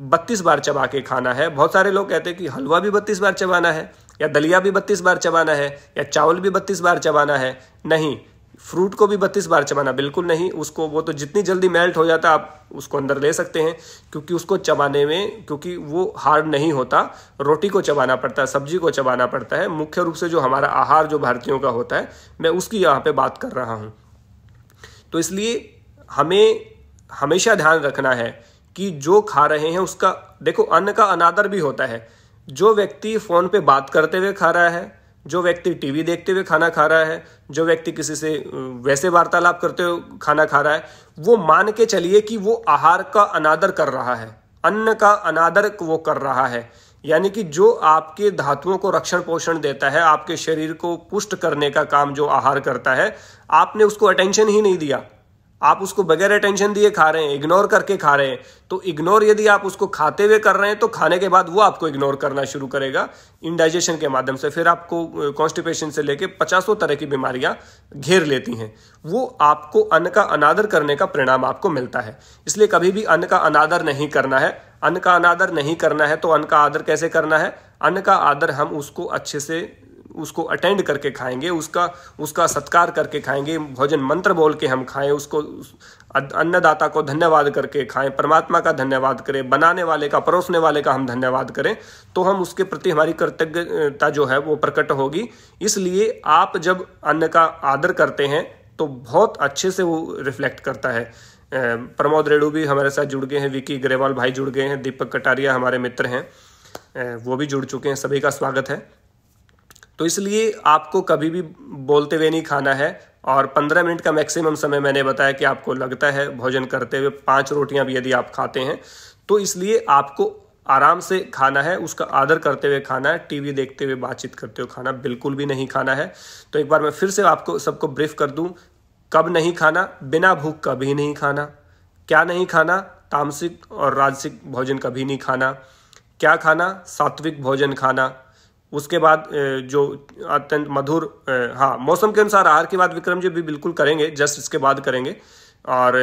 32 बार चबा के खाना है। बहुत सारे लोग कहते हैं कि हलवा भी 32 बार चबाना है, या दलिया भी 32 बार चबाना है, या चावल भी 32 बार चबाना है। नहीं, फ्रूट को भी 32 बार चबाना बिल्कुल नहीं। उसको वो तो जितनी जल्दी मेल्ट हो जाता है आप उसको अंदर ले सकते हैं, क्योंकि उसको चबाने में, क्योंकि वो हार्ड नहीं होता। रोटी को चबाना पड़ता है, सब्जी को चबाना पड़ता है। मुख्य रूप से जो हमारा आहार जो भारतीयों का होता है, मैं उसकी यहाँ पे बात कर रहा हूँ। तो इसलिए हमें हमेशा ध्यान रखना है कि जो खा रहे हैं उसका, देखो अन्न का अनादर भी होता है। जो व्यक्ति फोन पे बात करते हुए खा रहा है, जो व्यक्ति टीवी देखते हुए खाना खा रहा है, जो व्यक्ति किसी से वैसे वार्तालाप करते हुए खाना खा रहा है, वो मान के चलिए कि वो आहार का अनादर कर रहा है, अन्न का अनादर वो कर रहा है। यानी कि जो आपके धातुओं को रक्षण पोषण देता है, आपके शरीर को पुष्ट करने का काम जो आहार करता है, आपने उसको अटेंशन ही नहीं दिया। आप उसको बगैर अटेंशन दिए खा रहे हैं, इग्नोर करके खा रहे हैं। तो इग्नोर यदि आप उसको खाते हुए कर रहे हैं तो खाने के बाद वो आपको इग्नोर करना शुरू करेगा इंडाइजेशन के माध्यम से। फिर आपको कॉन्स्टिपेशन से लेके 50 तरह की बीमारियां घेर लेती हैं। वो आपको अन्न का अनादर करने का परिणाम आपको मिलता है। इसलिए कभी भी अन्न का अनादर नहीं करना है। अन्न का अनादर नहीं करना है तो अन्न का आदर कैसे करना है? अन्न का आदर हम उसको अच्छे से उसको अटेंड करके खाएंगे, उसका सत्कार करके खाएंगे, भोजन मंत्र बोल के हम खाएं, उसको अन्नदाता को धन्यवाद करके खाएं, परमात्मा का धन्यवाद करें, बनाने वाले का, परोसने वाले का हम धन्यवाद करें, तो हम उसके प्रति हमारी कृतज्ञता जो है वो प्रकट होगी। इसलिए आप जब अन्न का आदर करते हैं तो बहुत अच्छे से वो रिफ्लेक्ट करता है। प्रमोद रेडू भी हमारे साथ जुड़ गए हैं, विकी ग्रेवाल भाई जुड़ गए हैं, दीपक कटारिया हमारे मित्र हैं, वो भी जुड़ चुके हैं। सभी का स्वागत है। तो इसलिए आपको कभी भी बोलते हुए नहीं खाना है। और 15 मिनट का मैक्सिमम समय मैंने बताया कि आपको लगता है भोजन करते हुए। 5 रोटियां भी यदि आप खाते हैं तो इसलिए आपको आराम से खाना है, उसका आदर करते हुए खाना है। टीवी देखते हुए, बातचीत करते हुए खाना बिल्कुल भी नहीं खाना है। तो एक बार मैं फिर से आपको सबको ब्रीफ कर दूं, कब नहीं खाना? बिना भूख कभी नहीं खाना। क्या नहीं खाना? तामसिक और राजसिक भोजन कभी नहीं खाना। क्या खाना? सात्विक भोजन खाना। उसके बाद जो अत्यंत मधुर, हाँ, मौसम के अनुसार आहार की बात विक्रम जी भी बिल्कुल करेंगे, जस्ट इसके बाद करेंगे। और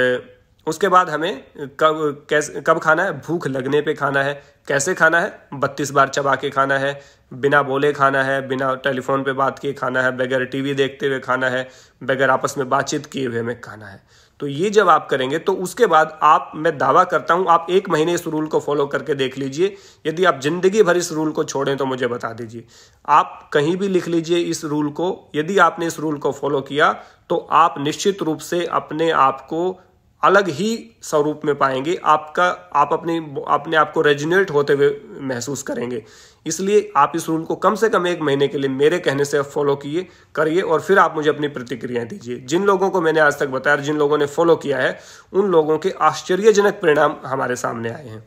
उसके बाद हमें कब खाना है? भूख लगने पे खाना है। कैसे खाना है? 32 बार चबा के खाना है, बिना बोले खाना है, बिना टेलीफोन पे बात किए खाना है, बगैर टीवी देखते हुए खाना है, बगैर आपस में बातचीत किए हुए हमें खाना है। तो ये जब आप करेंगे तो उसके बाद आप, मैं दावा करता हूं, आप 1 महीने इस रूल को फॉलो करके देख लीजिए। यदि आप जिंदगी भर इस रूल को छोड़ें तो मुझे बता दीजिए। आप कहीं भी लिख लीजिए इस रूल को। यदि आपने इस रूल को फॉलो किया तो आप निश्चित रूप से अपने आप को अलग ही स्वरूप में पाएंगे। आप अपने आप को रेजिनेट होते हुए महसूस करेंगे। इसलिए आप इस रूल को कम से कम 1 महीने के लिए मेरे कहने से फॉलो करिए और फिर आप मुझे अपनी प्रतिक्रियाएं दीजिए। जिन लोगों को मैंने आज तक बताया, जिन लोगों ने फॉलो किया है, उन लोगों के आश्चर्यजनक परिणाम हमारे सामने आए हैं।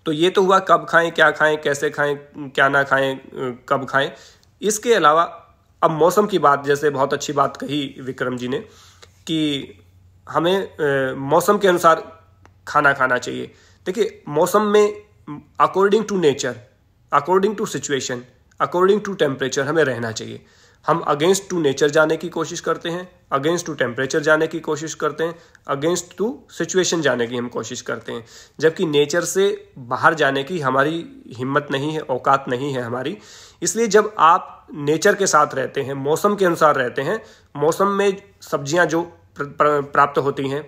तो ये तो हुआ कब खाएं, क्या खाएं, कैसे खाएं, क्या ना खाएं, कब खाएं। इसके अलावा अब मौसम की बात, जैसे बहुत अच्छी बात कही विक्रम जी ने कि हमें मौसम के अनुसार खाना खाना चाहिए। देखिए, मौसम में according to nature, according to situation, according to temperature हमें रहना चाहिए। हम अगेंस्ट टू नेचर जाने की कोशिश करते हैं, अगेंस्ट टू टेम्परेचर जाने की कोशिश करते हैं, अगेंस्ट टू सिचुएशन जाने की हम कोशिश करते हैं, जबकि नेचर से बाहर जाने की हमारी हिम्मत नहीं है, औकात नहीं है हमारी। इसलिए जब आप नेचर के साथ रहते हैं, मौसम के अनुसार रहते हैं, मौसम में सब्जियां जो प्राप्त होती हैं,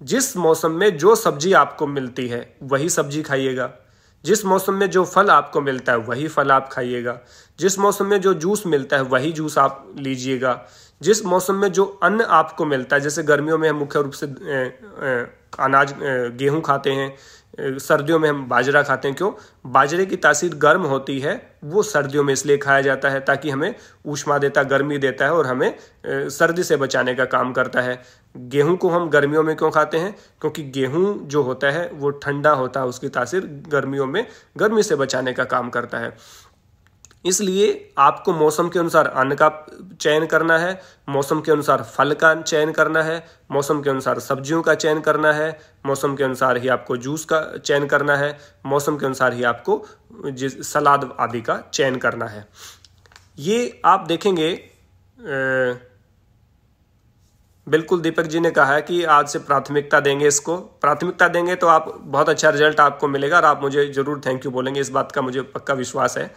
जिस मौसम में जो सब्जी आपको मिलती है वही सब्जी खाइएगा। जिस मौसम में जो फल आपको मिलता है वही फल आप खाइएगा, जिस मौसम में जो जूस मिलता है वही जूस आप लीजिएगा, जिस मौसम में जो अन्न आपको मिलता है, जैसे गर्मियों में हम मुख्य रूप से अनाज गेहूं खाते हैं, सर्दियों में हम बाजरा खाते हैं। क्यों? बाजरे की तासीर गर्म होती है, वो सर्दियों में इसलिए खाया जाता है ताकि हमें ऊष्मा देता, गर्मी देता है और हमें सर्दी से बचाने का काम करता है। गेहूं को हम गर्मियों में क्यों खाते हैं? क्योंकि गेहूं जो होता है वो ठंडा होता है, उसकी तासीर गर्मियों में गर्मी से बचाने का काम करता है। इसलिए आपको मौसम के अनुसार अन्न का चयन करना है, मौसम के अनुसार फल का चयन करना है, मौसम के अनुसार सब्जियों का चयन करना है, मौसम के अनुसार ही आपको जूस का चयन करना है, मौसम के अनुसार ही आपको सलाद आदि का चयन करना है। ये आप देखेंगे, बिल्कुल दीपक जी ने कहा है कि आज से प्राथमिकता देंगे, इसको प्राथमिकता देंगे तो आप बहुत अच्छा रिजल्ट आपको मिलेगा और आप मुझे जरूर थैंक यू बोलेंगे, इस बात का मुझे पक्का विश्वास है।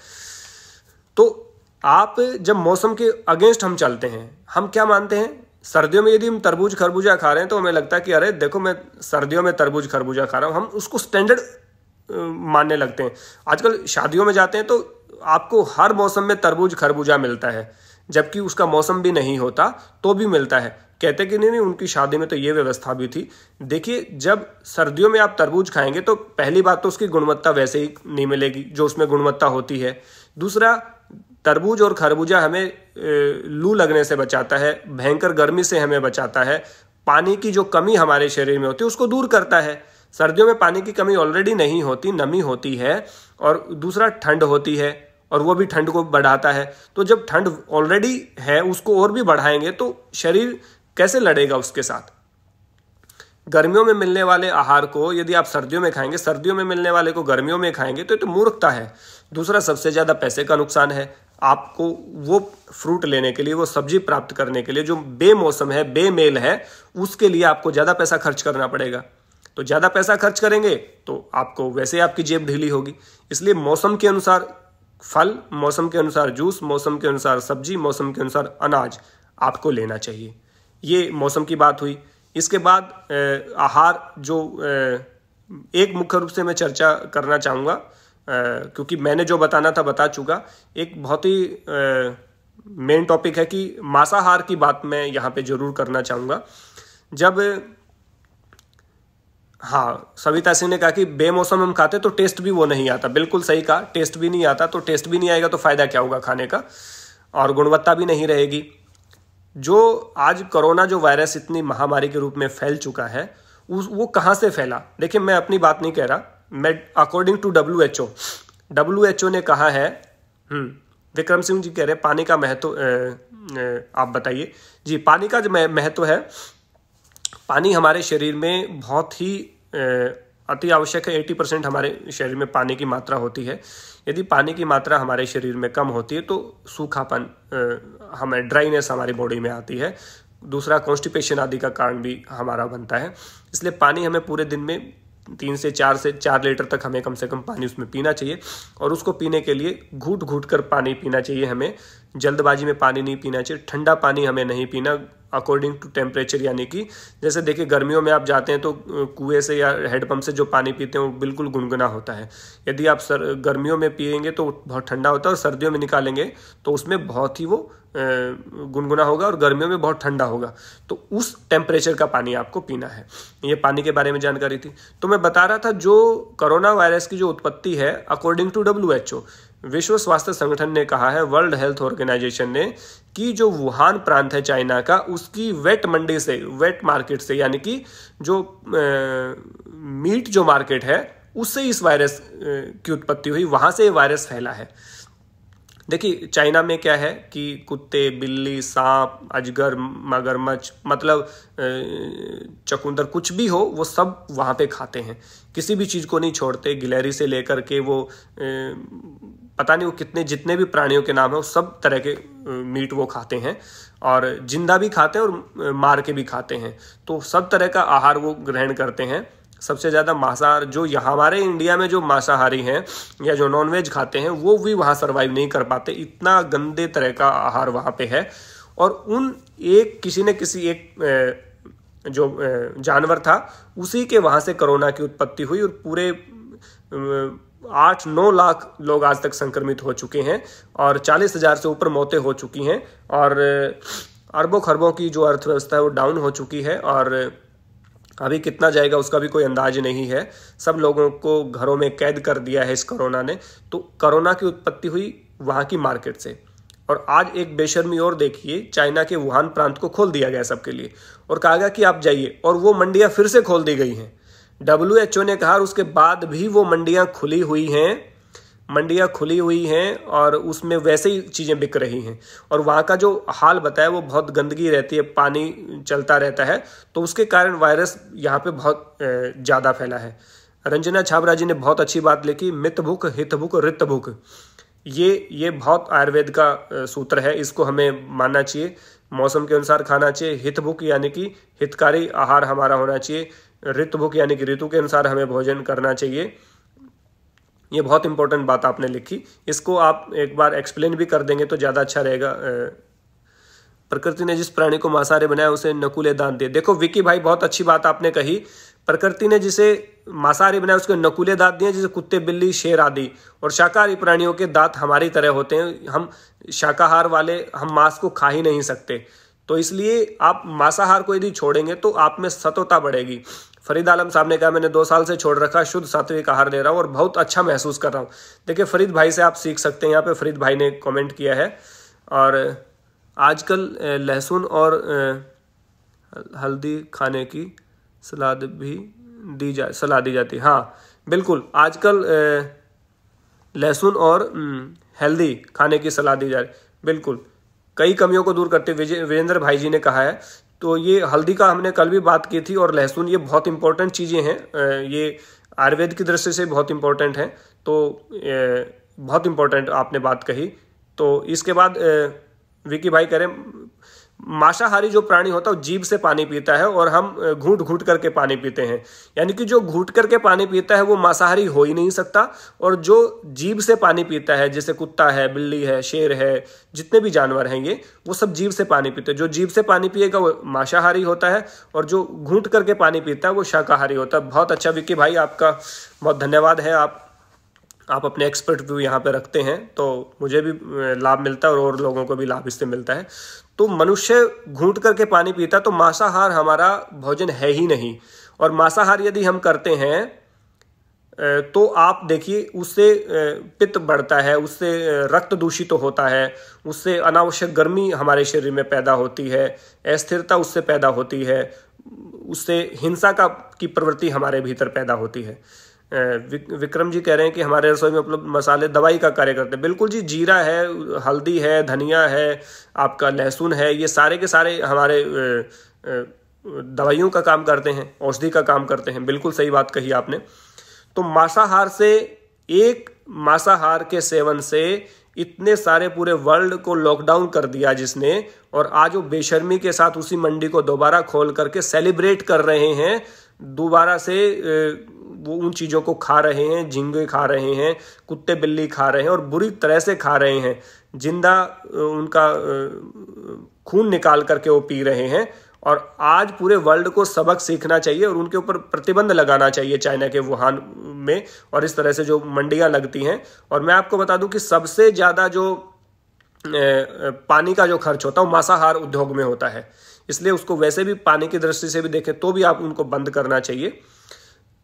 तो आप जब मौसम के अगेंस्ट हम चलते हैं, हम क्या मानते हैं, सर्दियों में यदि हम तरबूज खरबूजा खा रहे हैं तो हमें लगता है कि अरे देखो मैं सर्दियों में तरबूज खरबूजा खा रहा हूं, हम उसको स्टैंडर्ड मानने लगते हैं। आजकल शादियों में जाते हैं तो आपको हर मौसम में तरबूज खरबूजा मिलता है, जबकि उसका मौसम भी नहीं होता तो भी मिलता है। कहते कि नहीं उनकी शादी में तो ये व्यवस्था भी थी। देखिए, जब सर्दियों में आप तरबूज खाएंगे तो पहली बात तो उसकी गुणवत्ता वैसे ही नहीं मिलेगी जो उसमें गुणवत्ता होती है। दूसरा, तरबूज और खरबूजा हमें लू लगने से बचाता है, भयंकर गर्मी से हमें बचाता है, पानी की जो कमी हमारे शरीर में होती है उसको दूर करता है। सर्दियों में पानी की कमी ऑलरेडी नहीं होती, नमी होती है, और दूसरा ठंड होती है और वो भी ठंड को बढ़ाता है। तो जब ठंड ऑलरेडी है उसको और भी बढ़ाएंगे तो शरीर कैसे लड़ेगा उसके साथ। गर्मियों में मिलने वाले आहार को यदि आप सर्दियों में खाएंगे, सर्दियों में मिलने वाले को गर्मियों में खाएंगे तो ये तो मूर्खता है। दूसरा, सबसे ज्यादा पैसे का नुकसान है। आपको वो फ्रूट लेने के लिए, वो सब्जी प्राप्त करने के लिए जो बेमौसम है, बेमेल है, उसके लिए आपको ज्यादा पैसा खर्च करना पड़ेगा। तो ज्यादा पैसा खर्च करेंगे तो आपको वैसे आपकी जेब ढीली होगी। इसलिए मौसम के अनुसार फल, मौसम के अनुसार जूस, मौसम के अनुसार सब्जी, मौसम के अनुसार अनाज आपको लेना चाहिए। ये मौसम की बात हुई। इसके बाद आहार जो एक मुख्य रूप से मैं चर्चा करना चाहूँगा, क्योंकि मैंने जो बताना था बता चुका। एक बहुत ही मेन टॉपिक है कि मांसाहार की बात मैं यहाँ पे जरूर करना चाहूँगा। जब हाँ, सविता सिंह ने कहा कि बेमौसम हम खाते तो टेस्ट भी वो नहीं आता। बिल्कुल सही कहा, टेस्ट भी नहीं आता। तो टेस्ट भी नहीं आएगा तो फायदा क्या होगा खाने का, और गुणवत्ता भी नहीं रहेगी। जो आज कोरोना जो वायरस इतनी महामारी के रूप में फैल चुका है, वो कहाँ से फैला? देखिए, मैं अपनी बात नहीं कह रहा, मैं अकॉर्डिंग टू WHO ने कहा है। विक्रम सिंह जी कह रहे पानी का महत्व, आप बताइए जी। पानी का जो महत्व है, पानी हमारे शरीर में बहुत ही अति आवश्यक है। 80% हमारे शरीर में पानी की मात्रा होती है। यदि पानी की मात्रा हमारे शरीर में कम होती है तो सूखापन, हमें ड्राइनेस हमारी बॉडी में आती है। दूसरा, कॉन्स्टिपेशन आदि का कारण भी हमारा बनता है। इसलिए पानी हमें पूरे दिन में 3 से 4 लीटर तक हमें कम से कम पानी उसमें पीना चाहिए, और उसको पीने के लिए घूट घूट कर पानी पीना चाहिए। हमें जल्दबाजी में पानी नहीं पीना चाहिए। ठंडा पानी हमें नहीं पीना अकॉर्डिंग टू टेम्परेचर, यानी कि जैसे देखिए गर्मियों में आप जाते हैं तो कुएं से या हैंडपंप से जो पानी पीते हैं वो बिल्कुल गुनगुना होता है। यदि आप गर्मियों में पिएंगे तो बहुत ठंडा होता है, और सर्दियों में निकालेंगे तो उसमें बहुत ही वो गुनगुना होगा और गर्मियों में बहुत ठंडा होगा। तो उस टेम्परेचर का पानी आपको पीना है। ये पानी के बारे में जानकारी थी। तो मैं बता रहा था, जो कोरोना वायरस की जो उत्पत्ति है, अकॉर्डिंग टू WHO, विश्व स्वास्थ्य संगठन ने कहा है, वर्ल्ड हेल्थ ऑर्गेनाइजेशन ने, कि जो वुहान प्रांत है चाइना का, उसकी वेट मंडी से, वेट मार्केट से, यानी कि जो मीट जो मार्केट है उससे इस वायरस की उत्पत्ति हुई, वहां से ये वायरस फैला है। देखिए, चाइना में क्या है कि कुत्ते, बिल्ली, सांप, अजगर, मगरमच्छ, मतलब चकुंदर, कुछ भी हो वो सब वहाँ पे खाते हैं। किसी भी चीज़ को नहीं छोड़ते, गिलहरी से लेकर के वो पता नहीं वो कितने, जितने भी प्राणियों के नाम है, वो सब तरह के मीट वो खाते हैं, और जिंदा भी खाते हैं और मार के भी खाते हैं। तो सब तरह का आहार वो ग्रहण करते हैं। सबसे ज़्यादा मांसाहार जो यहाँ हमारे इंडिया में जो मांसाहारी हैं या जो नॉनवेज खाते हैं, वो भी वहाँ सर्वाइव नहीं कर पाते। इतना गंदे तरह का आहार वहाँ पे है। और उन किसी न किसी एक जो जानवर था, उसी के वहाँ से कोरोना की उत्पत्ति हुई, और पूरे 8-9 लाख लोग आज तक संक्रमित हो चुके हैं और 40,000 से ऊपर मौतें हो चुकी हैं और अरबों खरबों की जो अर्थव्यवस्था है वो डाउन हो चुकी है और अभी कितना जाएगा उसका भी कोई अंदाज नहीं है। सब लोगों को घरों में कैद कर दिया है इस कोरोना ने। तो कोरोना की उत्पत्ति हुई वहाँ की मार्केट से और आज एक बेशर्मी और देखिए, चाइना के वुहान प्रांत को खोल दिया गया सबके लिए और कहा गया कि आप जाइए, और वो मंडियां फिर से खोल दी गई हैं। WHO ने कहा, उसके बाद भी वो मंडियां खुली हुई हैं और उसमें वैसे ही चीज़ें बिक रही हैं। और वहाँ का जो हाल बताया वो बहुत गंदगी रहती है, पानी चलता रहता है, तो उसके कारण वायरस यहाँ पे बहुत ज़्यादा फैला है। रंजना छाबरा जी ने बहुत अच्छी बात लिखी, मित भूख हित भूख रित भूख, ये बहुत आयुर्वेद का सूत्र है, इसको हमें मानना चाहिए। मौसम के अनुसार खाना चाहिए। हित भूख यानी कि हितकारी आहार हमारा होना चाहिए। ऋतु भूख यानी कि ऋतु के अनुसार हमें भोजन करना चाहिए। ये बहुत इंपॉर्टेंट बात आपने लिखी, इसको आप एक बार एक्सप्लेन भी कर देंगे तो ज़्यादा अच्छा रहेगा। प्रकृति ने जिस प्राणी को मांसाहारी बनाया उसे नकुले दांत दिए। देखो विकी भाई, बहुत अच्छी बात आपने कही। प्रकृति ने जिसे मांसाहारी बनाया उसके नकुले दांत दिए, जैसे कुत्ते, बिल्ली, शेर आदि। और शाकाहारी प्राणियों के दांत हमारी तरह होते हैं। हम शाकाहार वाले, हम मांस को खा ही नहीं सकते, तो इसलिए आप मांसाहार को यदि छोड़ेंगे तो आप में सतोता बढ़ेगी। फरीद आलम साहब ने कहा, मैंने 2 साल से छोड़ रखा, शुद्ध सात्विक आहार ले रहा हूँ और बहुत अच्छा महसूस कर रहा हूँ। देखिए फरीद भाई से आप सीख सकते हैं, यहाँ पे फरीद भाई ने कमेंट किया है। और आजकल लहसुन और हल्दी खाने की सलाह दी जाती है। हाँ बिल्कुल, आजकल लहसुन और हल्दी खाने की सलाह दी जा रही, बिल्कुल कई कमियों को दूर करते वीरेंद्र भाई जी ने कहा है। तो ये हल्दी का हमने कल भी बात की थी, और लहसुन, ये बहुत इंपॉर्टेंट चीज़ें हैं, ये आयुर्वेद की दृष्टि से बहुत इंपॉर्टेंट हैं। तो बहुत इंपॉर्टेंट आपने बात कही। तो इसके बाद विकी भाई कह रहे हैं मांसाहारी जो प्राणी होता है वो जीभ से पानी पीता है और हम घूंट घूंट करके पानी पीते हैं, यानी कि जो घूंट करके पानी पीता है वो मांसाहारी हो ही नहीं सकता। और जो जीभ से पानी पीता है, जैसे कुत्ता है, बिल्ली है, शेर है, जितने भी जानवर हैं ये, वो सब जीभ से पानी पीते हैं। जो जीभ से पानी पिएगा वो मांसाहारी होता है और जो घूंट करके पानी पीता है वो शाकाहारी होता है। बहुत अच्छा विकी भाई, आपका बहुत धन्यवाद है। आप अपने एक्सपर्ट व्यू यहाँ पे रखते हैं तो मुझे भी लाभ मिलता है और लोगों को भी लाभ इससे मिलता है। तो मनुष्य घूंट करके पानी पीता, तो मांसाहार हमारा भोजन है ही नहीं। और मांसाहार यदि हम करते हैं तो आप देखिए उससे पित्त बढ़ता है, उससे रक्त दूषित होता है, उससे अनावश्यक गर्मी हमारे शरीर में पैदा होती है, अस्थिरता उससे पैदा होती है, उससे हिंसा की प्रवृत्ति हमारे भीतर पैदा होती है। विक्रम जी कह रहे हैं कि हमारे रसोई में उपलब्ध मसाले दवाई का कार्य करते हैं। बिल्कुल जी, जीरा है, हल्दी है, धनिया है, आपका लहसुन है, ये सारे के सारे हमारे दवाइयों का काम करते हैं, औषधि का काम करते हैं। बिल्कुल सही बात कही आपने। तो मांसाहार के सेवन से इतने सारे पूरे वर्ल्ड को लॉकडाउन कर दिया जिसने, और आज वो बेशर्मी के साथ उसी मंडी को दोबारा खोल करके सेलिब्रेट कर रहे हैं, दोबारा से वो उन चीज़ों को खा रहे हैं, झींगे खा रहे हैं, कुत्ते बिल्ली खा रहे हैं और बुरी तरह से खा रहे हैं, जिंदा उनका खून निकाल करके वो पी रहे हैं। और आज पूरे वर्ल्ड को सबक सीखना चाहिए और उनके ऊपर प्रतिबंध लगाना चाहिए चाइना के वुहान में, और इस तरह से जो मंडियां लगती हैं। और मैं आपको बता दूं कि सबसे ज़्यादा जो पानी का जो खर्च होता है वो मांसाहार उद्योग में होता है, इसलिए उसको वैसे भी पानी की दृष्टि से भी देखें तो भी आप उनको बंद करना चाहिए।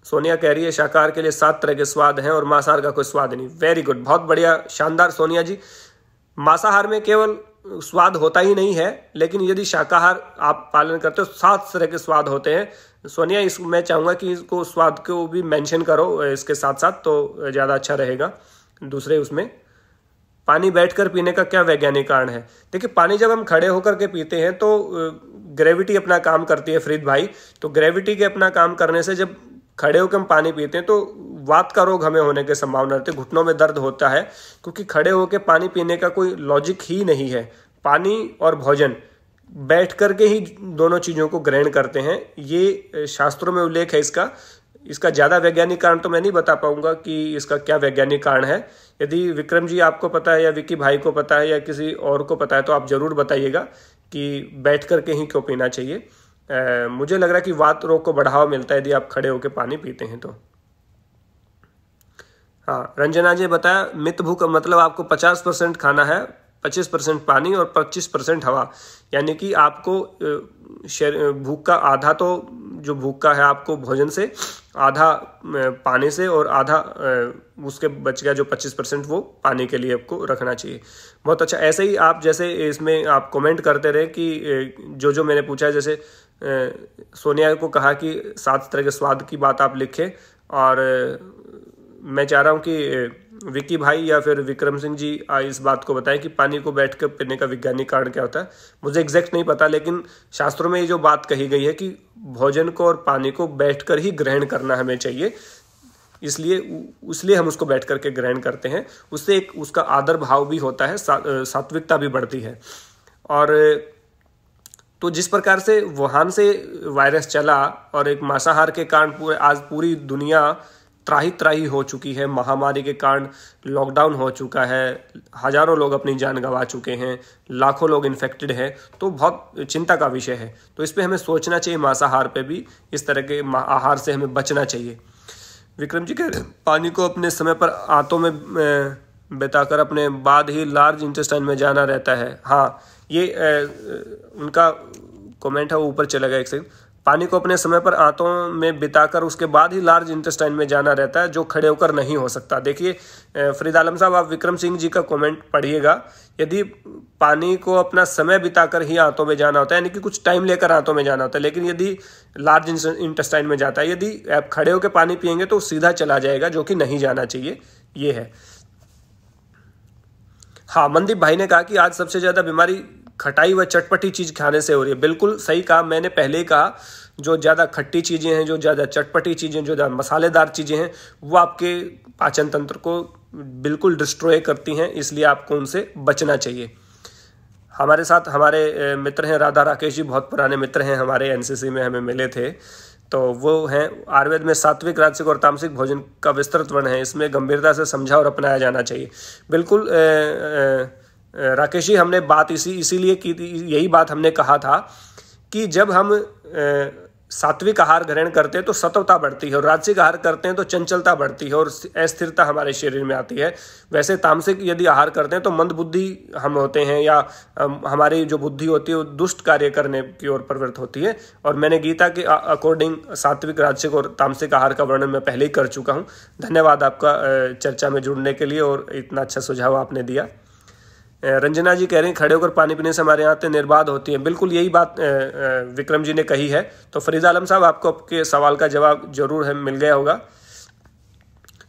सोनिया कह रही है शाकाहार के लिए 7 तरह के स्वाद हैं और मांसाहार का कोई स्वाद नहीं। वेरी गुड, बहुत बढ़िया, शानदार सोनिया जी। मांसाहार में केवल स्वाद होता ही नहीं है, लेकिन यदि शाकाहार आप पालन करते हो 7 तरह के स्वाद होते हैं। सोनिया, मैं चाहूँगा कि इसको स्वाद को भी मेंशन करो इसके साथ साथ, तो ज़्यादा अच्छा रहेगा। दूसरे उसमें पानी बैठकर पीने का क्या वैज्ञानिक कारण है? देखिए, पानी जब हम खड़े होकर के पीते हैं तो ग्रेविटी अपना काम करती है फरीद भाई। तो ग्रेविटी के अपना काम करने से जब खड़े होकर हम पानी पीते हैं तो वात का रोग हमें होने की संभावना रहती है, घुटनों में दर्द होता है, क्योंकि खड़े होकर पानी पीने का कोई लॉजिक ही नहीं है। पानी और भोजन बैठ करके ही दोनों चीज़ों को ग्रहण करते हैं, ये शास्त्रों में उल्लेख है इसका ज़्यादा वैज्ञानिक कारण तो मैं नहीं बता पाऊंगा कि इसका क्या वैज्ञानिक कारण है। यदि विक्रम जी आपको पता है या विक्की भाई को पता है या किसी और को पता है तो आप ज़रूर बताइएगा कि बैठ करके ही क्यों पीना चाहिए। मुझे लग रहा है कि वात रोग को बढ़ावा मिलता है यदि आप खड़े होकर पानी पीते हैं तो। हाँ, रंजना जी बताया मित भूख मतलब आपको 50% खाना है, 25% पानी और 25% हवा, यानी कि आपको भूख का आधा तो जो भूख का है आपको भोजन से, आधा पानी से और आधा उसके बच गया जो 25% वो पानी के लिए आपको रखना चाहिए। बहुत अच्छा। ऐसे ही आप जैसे इसमें आप कमेंट करते रहे कि जो मैंने पूछा है, जैसे सोनिया को कहा कि 7 तरह के स्वाद की बात आप लिखें, और मैं चाह रहा हूँ कि विकी भाई या फिर विक्रम सिंह जी इस बात को बताएं कि पानी को बैठकर पीने का वैज्ञानिक कारण क्या होता है। मुझे एग्जैक्ट नहीं पता, लेकिन शास्त्रों में ये जो बात कही गई है कि भोजन को और पानी को बैठकर ही ग्रहण करना हमें चाहिए, इसलिए हम उसको बैठ करके ग्रहण करते हैं। उससे एक उसका आदर भाव भी होता है, सात्विकता भी बढ़ती है। और तो जिस प्रकार से वुहान से वायरस चला और एक मांसाहार के कारण आज पूरी दुनिया त्राही त्राही हो चुकी है, महामारी के कारण लॉकडाउन हो चुका है, हजारों लोग अपनी जान गंवा चुके हैं, लाखों लोग इन्फेक्टेड हैं, तो बहुत चिंता का विषय है। तो इस पे हमें सोचना चाहिए, मांसाहार पे भी इस तरह के आहार से हमें बचना चाहिए। विक्रम जी कह रहे हैं पानी को अपने समय पर आंतों में बिताकर अपने बाद ही लार्ज इंटेस्टाइन में जाना रहता है। हाँ, ये उनका कमेंट है, वो ऊपर चला गया एक सेकंड। पानी को अपने समय पर आंतों में बिताकर उसके बाद ही लार्ज इंटेस्टाइन में जाना रहता है, जो खड़े होकर नहीं हो सकता। देखिए फरीद आलम साहब, आप विक्रम सिंह जी का कमेंट पढ़िएगा। यदि पानी को अपना समय बिताकर ही आंतों में जाना होता है, यानी कि कुछ टाइम लेकर आंतों में जाना होता है, लेकिन यदि लार्ज इंटेस्टाइन में जाता है, यदि आप खड़े होकर पानी पिएंगे तो सीधा चला जाएगा, जो कि नहीं जाना चाहिए। ये है। हाँ, मनदीप भाई ने कहा कि आज सबसे ज्यादा बीमारी खटाई व चटपटी चीज खाने से हो रही है। बिल्कुल सही कहा, मैंने पहले ही कहा, जो ज़्यादा खट्टी चीज़ें हैं, जो ज़्यादा चटपटी चीज़ें, जो ज़्यादा मसालेदार चीज़ें हैं, वो आपके पाचन तंत्र को बिल्कुल डिस्ट्रॉय करती हैं, इसलिए आपको उनसे बचना चाहिए। हमारे साथ हमारे मित्र हैं राधा राकेश जी, बहुत पुराने मित्र हैं हमारे, एनसीसी में हमें मिले थे। तो वो हैं, आयुर्वेद में सात्विक, राजसिक और तामसिक भोजन का विस्तृत वर्णन है, इसमें गंभीरता से समझा और अपनाया जाना चाहिए। बिल्कुल राकेश जी, हमने बात इसीलिए की थी, यही बात हमने कहा था कि जब हम सात्विक आहार ग्रहण करते हैं तो सत्वता बढ़ती है, और राजसिक आहार करते हैं तो चंचलता बढ़ती है और अस्थिरता हमारे शरीर में आती है। वैसे तामसिक यदि आहार करते हैं तो मंद बुद्धि हम होते हैं, या हमारी जो बुद्धि होती है वो दुष्ट कार्य करने की ओर प्रवृत्त होती है। और मैंने गीता के अकॉर्डिंग सात्विक, राजसिक और तामसिक आहार का वर्णन मैं पहले ही कर चुका हूँ। धन्यवाद आपका चर्चा में जुड़ने के लिए और इतना अच्छा सुझाव आपने दिया। रंजना जी कह रहे हैं खड़े होकर पानी पीने से हमारे आंतें निर्बाध होती हैं। बिल्कुल यही बात विक्रम जी ने कही है। तो फरीद आलम साहब, आपको आपके सवाल का जवाब जरूर है मिल गया होगा।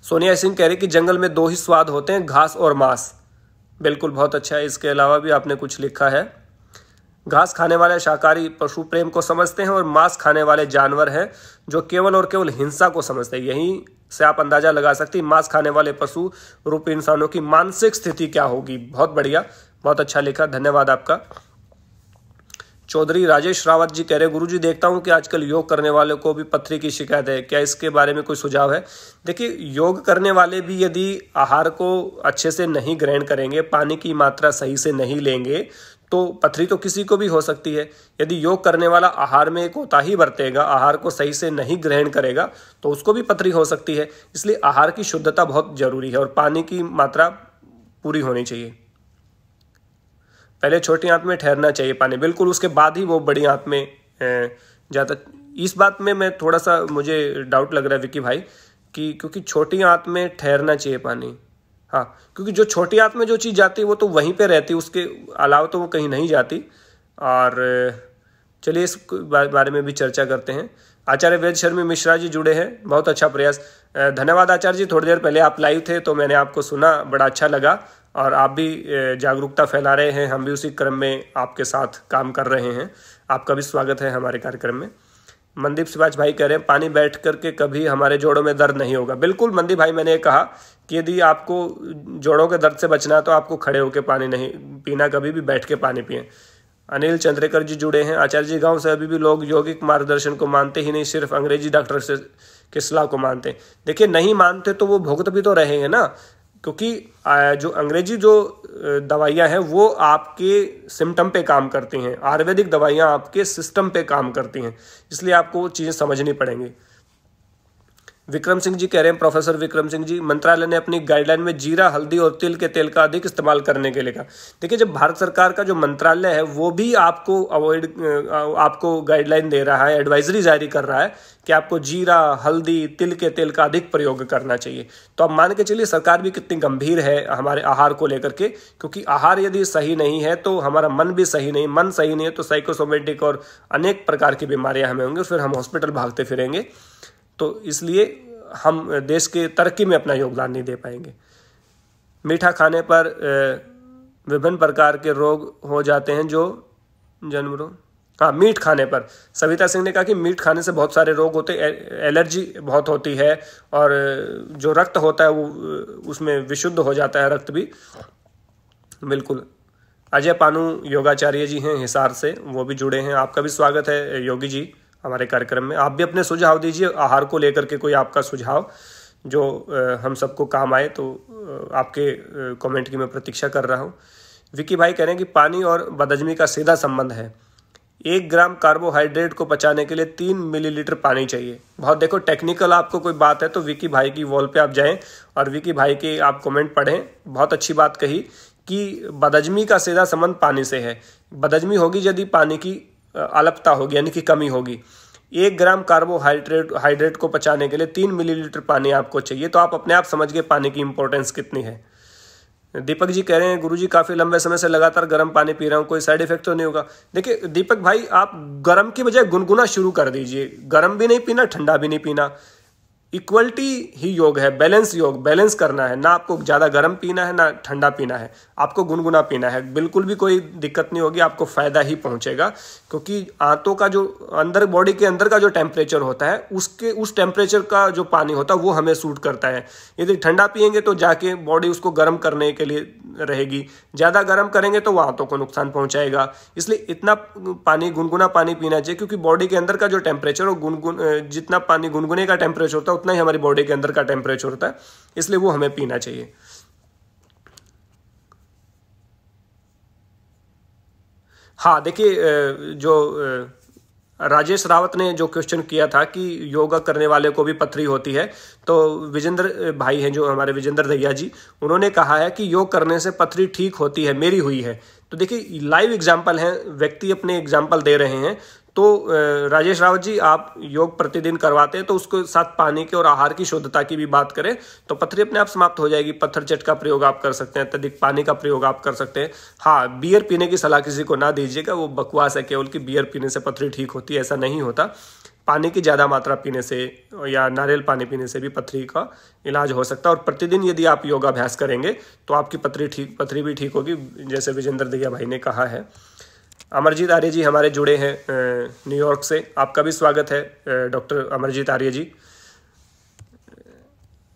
सोनिया सिंह कह रही कि जंगल में 2 ही स्वाद होते हैं, घास और मांस। बिल्कुल, बहुत अच्छा है। इसके अलावा भी आपने कुछ लिखा है, घास खाने वाले शाकाहारी पशु प्रेम को समझते हैं और मांस खाने वाले जानवर हैं जो केवल और केवल हिंसा को समझते हैं। यहीं से आप अंदाजा लगा सकती मांस खाने वाले पशु रूपी इंसानों की मानसिक स्थिति क्या होगी। बहुत बढ़िया, बहुत अच्छा लिखा, धन्यवाद आपका। चौधरी राजेश रावत जी कह रहे गुरुजी, देखता हूं कि आजकल योग करने वालों को भी पथरी की शिकायत है, क्या इसके बारे में कोई सुझाव है? देखिए, योग करने वाले भी यदि आहार को अच्छे से नहीं ग्रहण करेंगे, पानी की मात्रा सही से नहीं लेंगे, तो पथरी तो किसी को भी हो सकती है। यदि योग करने वाला आहार में कोताही बरतेगा, आहार को सही से नहीं ग्रहण करेगा, तो उसको भी पथरी हो सकती है। इसलिए आहार की शुद्धता बहुत जरूरी है और पानी की मात्रा पूरी होनी चाहिए। पहले छोटी आंत में ठहरना चाहिए पानी, बिल्कुल, उसके बाद ही वो बड़ी आंत में जाता। इस बात में मैं थोड़ा सा, मुझे डाउट लग रहा है विकी भाई, कि क्योंकि छोटी आंत में ठहरना चाहिए पानी। हाँ, क्योंकि जो छोटी आंत में जो चीज़ जाती है वो तो वहीं पे रहती है, उसके अलावा तो वो कहीं नहीं जाती। और चलिए इस बारे में भी चर्चा करते हैं। आचार्य वेद शर्मी मिश्रा जी जुड़े हैं, बहुत अच्छा प्रयास, धन्यवाद आचार्य जी। थोड़ी देर पहले आप लाइव थे तो मैंने आपको सुना, बड़ा अच्छा लगा, और आप भी जागरूकता फैला रहे हैं, हम भी उसी क्रम में आपके साथ काम कर रहे हैं। आपका भी स्वागत है हमारे कार्यक्रम में। मनदीप शिवाज भाई कह रहे हैं पानी बैठ करके कभी हमारे जोड़ों में दर्द नहीं होगा। बिल्कुल मनदीप भाई, मैंने कहा कि यदि आपको जोड़ों के दर्द से बचना है तो आपको खड़े होकर पानी नहीं पीना, कभी भी बैठ के पानी पिए। अनिल चंद्रेकर जी जुड़े हैं, आचार्य जी गांव से अभी भी लोग यौगिक मार्गदर्शन को मानते ही नहीं, सिर्फ अंग्रेजी डॉक्टर से की सलाह को मानते हैं। देखिए, नहीं मानते तो वो भुगत भी तो रहे हैं ना, क्योंकि जो अंग्रेजी जो दवाइयाँ हैं वो आपके सिम्टम पे काम करती हैं, आयुर्वेदिक दवाइयाँ आपके सिस्टम पे काम करती हैं, इसलिए आपको वो चीज़ें समझनी पड़ेंगी। विक्रम सिंह जी कह रहे हैं, प्रोफेसर विक्रम सिंह जी, मंत्रालय ने अपनी गाइडलाइन में जीरा, हल्दी और तिल के तेल का अधिक इस्तेमाल करने के लिए कहा। देखिए, जब भारत सरकार का जो मंत्रालय है वो भी आपको गाइडलाइन दे रहा है, एडवाइजरी जारी कर रहा है कि आपको जीरा, हल्दी, तिल के तेल का अधिक प्रयोग करना चाहिए, तो आप मान के चलिए सरकार भी कितनी गंभीर है हमारे आहार को लेकर के, क्योंकि आहार यदि सही नहीं है तो हमारा मन भी सही नहीं, मन सही नहीं है तो साइकोसोमेटिक और अनेक प्रकार की बीमारियां हमें होंगी, फिर हम हॉस्पिटल भागते फिरेंगे, तो इसलिए हम देश के तरक्की में अपना योगदान नहीं दे पाएंगे। मीठा खाने पर विभिन्न प्रकार के रोग हो जाते हैं जो जन्म रोग, हाँ, मीठ खाने पर सविता सिंह ने कहा कि मीठ खाने से बहुत सारे रोग होते हैं, एलर्जी बहुत होती है और जो रक्त होता है वो उसमें विशुद्ध हो जाता है, रक्त भी। बिल्कुल। अजय पानू योगाचार्य जी हैं हिसार से, वो भी जुड़े हैं, आपका भी स्वागत है योगी जी हमारे कार्यक्रम में। आप भी अपने सुझाव दीजिए आहार को लेकर के, कोई आपका सुझाव जो हम सबको काम आए, तो आपके कमेंट की मैं प्रतीक्षा कर रहा हूँ। विकी भाई कह रहे हैं कि पानी और बदहजमी का सीधा संबंध है, 1 ग्राम कार्बोहाइड्रेट को पचाने के लिए 3 मिलीलीटर पानी चाहिए। बहुत देखो टेक्निकल आपको कोई बात है तो विकी भाई की वॉल पे आप जाएं और विकी भाई के आप कमेंट पढ़ें, बहुत अच्छी बात कही कि बदहजमी का सीधा संबंध पानी से है। बदहजमी होगी यदि पानी की अल्पता होगी, यानी कि कमी होगी। 1 ग्राम कार्बोहाइड्रेट को पचाने के लिए 3 मिलीलीटर पानी आपको चाहिए, तो आप अपने आप समझ गए पानी की इंपॉर्टेंस कितनी है। दीपक जी कह रहे हैं, गुरुजी काफ़ी लंबे समय से लगातार गर्म पानी पी रहा हूँ, कोई साइड इफेक्ट तो नहीं होगा? देखिए दीपक भाई, आप गर्म की बजाय गुनगुना शुरू कर दीजिए, गर्म भी नहीं पीना, ठंडा भी नहीं पीना, इक्वलिटी ही योग है, बैलेंस योग, बैलेंस करना है ना, आपको ज़्यादा गर्म पीना है ना ठंडा पीना है, आपको गुनगुना पीना है, बिल्कुल भी कोई दिक्कत नहीं होगी, आपको फ़ायदा ही पहुंचेगा। क्योंकि आंतों का जो अंदर, बॉडी के अंदर का जो टेम्परेचर होता है, उस टेम्परेचर का जो पानी होता है वो हमें सूट करता है। यदि ठंडा पिएंगे तो जाके बॉडी उसको गर्म करने के लिए रहेगी, ज़्यादा गर्म करेंगे तो वो आंतों को नुकसान पहुंचाएगा। इसलिए इतना पानी, गुनगुना पानी पीना चाहिए, क्योंकि बॉडी के अंदर का जो टेम्परेचर, जितना पानी गुनगुने का टेम्परेचर होता है उतना ही हमारी बॉडी के अंदर का टेम्परेचर होता है, इसलिए वो हमें पीना चाहिए। हाँ, देखिए जो राजेश रावत ने जो क्वेश्चन किया था कि योगा करने वाले को भी पथरी होती है, तो विजेंद्र भाई हैं जो हमारे विजेंद्र दैया जी, उन्होंने कहा है कि योग करने से पथरी ठीक होती है, मेरी हुई है। तो देखिए लाइव एग्जाम्पल हैं, व्यक्ति अपने एग्जाम्पल दे रहे हैं। तो राजेश रावत जी, आप योग प्रतिदिन करवाते हैं तो उसके साथ पानी के और आहार की शुद्धता की भी बात करें तो पथरी अपने आप समाप्त हो जाएगी। पत्थर चट का प्रयोग आप कर सकते हैं, अत्यधिक पानी का प्रयोग आप कर सकते हैं। हाँ, बियर पीने की सलाह किसी को ना दीजिएगा, वो बकवास है केवल कि बियर पीने से पथरी ठीक होती है, ऐसा नहीं होता। पानी की ज़्यादा मात्रा पीने से या नारियल पानी पीने से भी पथरी का इलाज हो सकता है। और प्रतिदिन यदि आप योगाभ्यास करेंगे तो आपकी पथरी भी ठीक होगी, जैसे विजेंद्र दैया भाई ने कहा है। अमरजीत आर्य जी हमारे जुड़े हैं न्यूयॉर्क से, आपका भी स्वागत है डॉक्टर अमरजीत आर्य जी।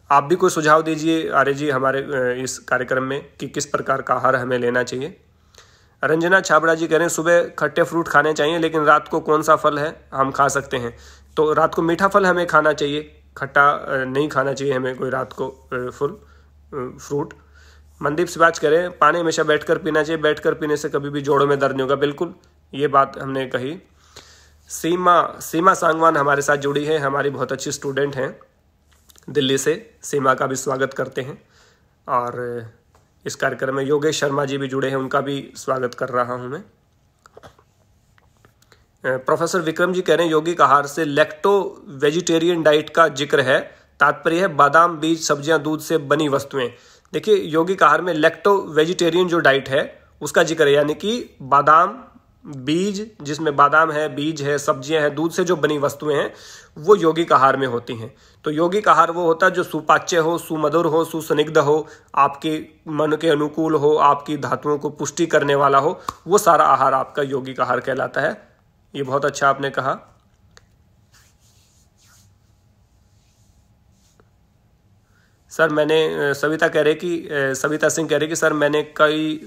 आप भी कोई सुझाव दीजिए आर्य जी हमारे इस कार्यक्रम में कि किस प्रकार का आहार हमें लेना चाहिए। रंजना छाबड़ा जी कह रहे हैं सुबह खट्टे फ्रूट खाने चाहिए, लेकिन रात को कौन सा फल है हम खा सकते हैं? तो रात को मीठा फल हमें खाना चाहिए, खट्टा नहीं खाना चाहिए हमें कोई रात को फुल फ्रूट। मनदीप सिवाज कह रहे हैं पानी हमेशा बैठकर पीना चाहिए, बैठकर पीने से कभी भी जोड़ों में दर्द नहीं होगा। बिल्कुल, ये बात हमने कही। सीमा सांगवान हमारे साथ जुड़ी है, हमारी बहुत अच्छी स्टूडेंट हैं दिल्ली से, सीमा का भी स्वागत करते हैं। और इस कार्यक्रम में योगेश शर्मा जी भी जुड़े हैं, उनका भी स्वागत कर रहा हूं मैं। प्रोफेसर विक्रम जी कह रहे हैं यौगिक आहार से लैक्टो वेजिटेरियन डाइट का जिक्र है, तात्पर्य है बादाम, बीज, सब्जियां, दूध से बनी वस्तुएं। देखिए यौगिक आहार में लैक्टो वेजिटेरियन जो डाइट है उसका जिक्र है, यानी कि बादाम, बीज, जिसमें बादाम है, बीज है, सब्जियां हैं, दूध से जो बनी वस्तुएं हैं वो यौगिक आहार में होती हैं। तो यौगिक आहार वो होता है जो सुपाच्य हो, सुमधुर हो, सुस्निग्ध हो, आपके मन के अनुकूल हो, आपकी धातुओं को पुष्टि करने वाला हो, वो सारा आहार आपका यौगिक आहार कहलाता है। ये बहुत अच्छा आपने कहा। सर मैंने सविता सिंह कह रही कि सर मैंने कई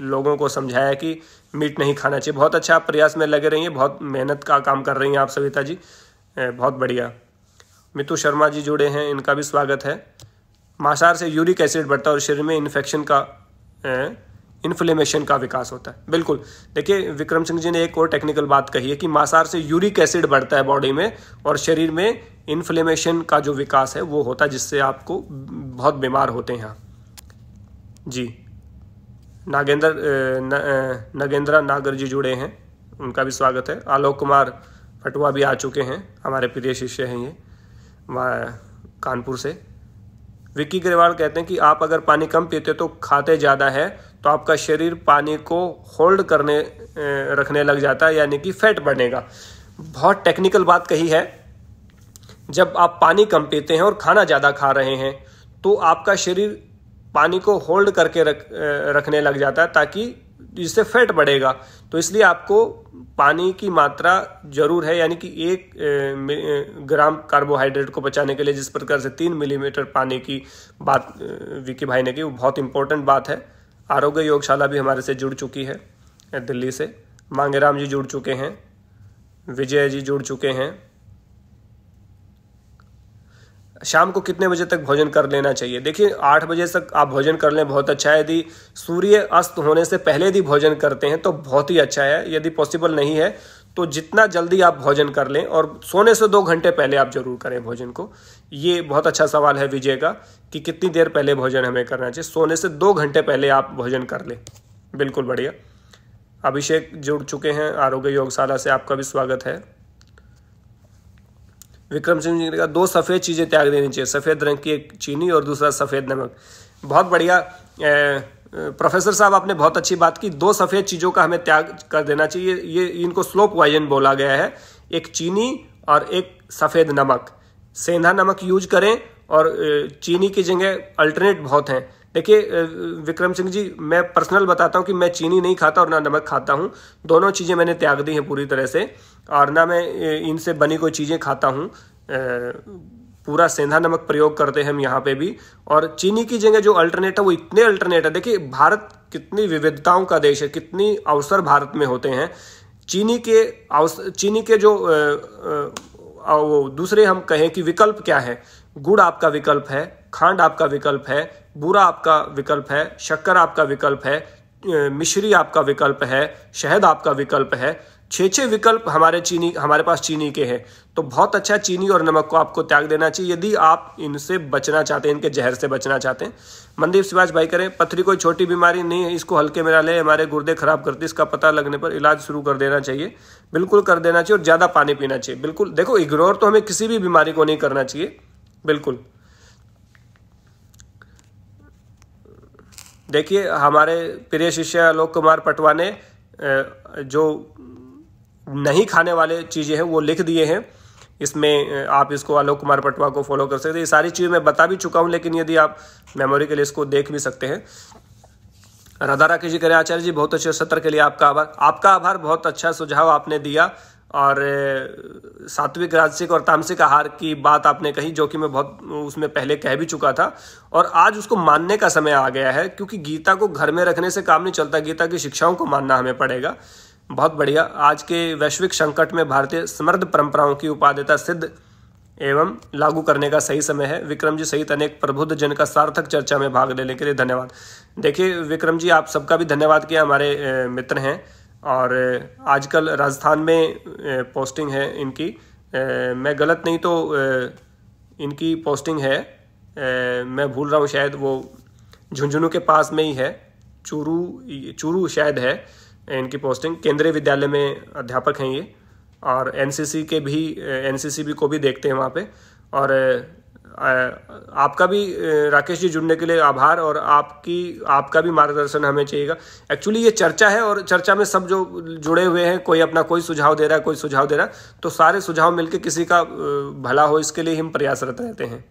लोगों को समझाया कि मीट नहीं खाना चाहिए। बहुत अच्छा, आप प्रयास में लगे रहिए, बहुत मेहनत का काम कर रही हैं आप सविता जी, बहुत बढ़िया। मितु शर्मा जी जुड़े हैं, इनका भी स्वागत है। मांसाहार से यूरिक एसिड बढ़ता है और शरीर में इन्फ्लेमेशन का विकास होता है। बिल्कुल, देखिए विक्रम सिंह जी ने एक और टेक्निकल बात कही है कि मांसाहार से यूरिक एसिड बढ़ता है बॉडी में और शरीर में इन्फ्लेमेशन का जो विकास है वो होता है, जिससे आपको बहुत बीमार होते हैं। जी, नागेंद्रा नागर जी जुड़े हैं, उनका भी स्वागत है। आलोक कुमार फटुआ भी आ चुके हैं, हमारे प्रिय शिष्य हैं ये कानपुर से। विक्की ग्रेवाल कहते हैं कि आप अगर पानी कम पीते तो खाते ज़्यादा है तो आपका शरीर पानी को होल्ड करने रखने लग जाता है, यानी कि फैट बढ़ेगा। बहुत टेक्निकल बात कही है। जब आप पानी कम पीते हैं और खाना ज़्यादा खा रहे हैं तो आपका शरीर पानी को होल्ड करके रखने लग जाता है, ताकि जिससे फैट बढ़ेगा। तो इसलिए आपको पानी की मात्रा जरूर है, यानी कि 1 ग्राम कार्बोहाइड्रेट को बचाने के लिए जिस प्रकार से 3 मिलीमीटर पानी की बात विकी भाई ने की, वो बहुत इंपॉर्टेंट बात है। आरोग्य योगशाला भी हमारे से जुड़ चुकी है दिल्ली से। मांगेराम जी जुड़ चुके हैं, विजय जी जुड़ चुके हैं। शाम को कितने बजे तक भोजन कर लेना चाहिए? देखिए 8 बजे तक आप भोजन कर लें, बहुत अच्छा है। यदि सूर्य अस्त होने से पहले यदि भोजन करते हैं तो बहुत ही अच्छा है। यदि पॉसिबल नहीं है तो जितना जल्दी आप भोजन कर लें, और सोने से 2 घंटे पहले आप जरूर करें भोजन को। ये बहुत अच्छा सवाल है विजय का कि कितनी देर पहले भोजन हमें करना चाहिए। सोने से 2 घंटे पहले आप भोजन कर लें, बिल्कुल बढ़िया। अभिषेक जुड़ चुके हैं आरोग्य योगशाला से, आपका भी स्वागत है। विक्रम सिंह जी ने कहा 2 सफ़ेद चीज़ें त्याग देनी चाहिए, सफ़ेद रंग की एक चीनी और दूसरा सफ़ेद नमक। बहुत बढ़िया प्रोफेसर साहब, आपने बहुत अच्छी बात की। 2 सफ़ेद चीज़ों का हमें त्याग कर देना चाहिए। ये इनको स्लो पॉइजन बोला गया है, एक चीनी और एक सफ़ेद नमक। सेंधा नमक यूज करें और चीनी की जगह अल्टरनेट बहुत हैं। देखिए विक्रम सिंह जी, मैं पर्सनल बताता हूँ कि मैं चीनी नहीं खाता और ना नमक खाता हूँ। दोनों चीज़ें मैंने त्याग दी हैं पूरी तरह से, और ना मैं इनसे बनी कोई चीज़ें खाता हूँ। पूरा सेंधा नमक प्रयोग करते हैं हम यहाँ पे भी। और चीनी की जगह जो अल्टरनेट है वो इतने अल्टरनेट है। देखिए भारत कितनी विविधताओं का देश है, कितनी अवसर भारत में होते हैं। चीनी के जो वो दूसरे हम कहें कि विकल्प क्या है, गुड़ आपका विकल्प है, खांड आपका विकल्प है, बूरा आपका विकल्प है, शक्कर आपका विकल्प है, मिश्री आपका विकल्प है, शहद आपका विकल्प है। 6 विकल्प हमारे पास चीनी के हैं। तो बहुत अच्छा, चीनी और नमक को आपको त्याग देना चाहिए यदि आप इनसे बचना चाहते हैं, इनके जहर से बचना चाहते हैं। मनदीप शिवाज भाई करें, पथरी कोई छोटी बीमारी नहीं है, इसको हल्के में ना ले, हमारे गुर्दे खराब करती है, इसका पता लगने पर इलाज शुरू कर देना चाहिए। बिल्कुल कर देना चाहिए, और ज़्यादा पानी पीना चाहिए। बिल्कुल, देखो इग्नोर तो हमें किसी भी बीमारी को नहीं करना चाहिए। बिल्कुल, देखिए हमारे प्रिय शिष्य आलोक कुमार पटवा ने जो नहीं खाने वाले चीज़ें हैं वो लिख दिए हैं इसमें। आप इसको आलोक कुमार पटवा को फॉलो कर सकते हैं। ये सारी चीज़ें मैं बता भी चुका हूं, लेकिन यदि आप मेमोरी के लिए इसको देख भी सकते हैं। राधा राकेश जी करें, आचार्य जी बहुत अच्छे सत्र के लिए आपका आभार। आपका आभार, बहुत अच्छा सुझाव आपने दिया। और सात्विक, राजसिक और तामसिक आहार की बात आपने कही, जो कि मैं बहुत उसमें पहले कह भी चुका था, और आज उसको मानने का समय आ गया है, क्योंकि गीता को घर में रखने से काम नहीं चलता, गीता की शिक्षाओं को मानना हमें पड़ेगा। बहुत बढ़िया। आज के वैश्विक संकट में भारतीय समृद्ध परंपराओं की उपादेयता सिद्ध एवं लागू करने का सही समय है। विक्रम जी सहित अनेक प्रबुद्ध जन का सार्थक चर्चा में भाग लेने के लिए धन्यवाद। देखिए विक्रम जी, आप सबका भी धन्यवाद किया, हमारे मित्र हैं। और आजकल राजस्थान में पोस्टिंग है इनकी, मैं गलत नहीं तो इनकी पोस्टिंग है, मैं भूल रहा हूँ, शायद वो झुंझुनू के पास में ही है, चूरू शायद है इनकी पोस्टिंग। केंद्रीय विद्यालय में अध्यापक हैं ये, और एनसीसी को भी देखते हैं वहाँ पे। और आपका भी राकेश जी जुड़ने के लिए आभार, और आपका भी मार्गदर्शन हमें चाहिएगा। एक्चुअली ये चर्चा है, और चर्चा में सब जो जुड़े हुए हैं, कोई अपना कोई सुझाव दे रहा है, कोई सुझाव दे रहा है, तो सारे सुझाव मिलकर किसी का भला हो, इसके लिए हम प्रयासरत रहते हैं।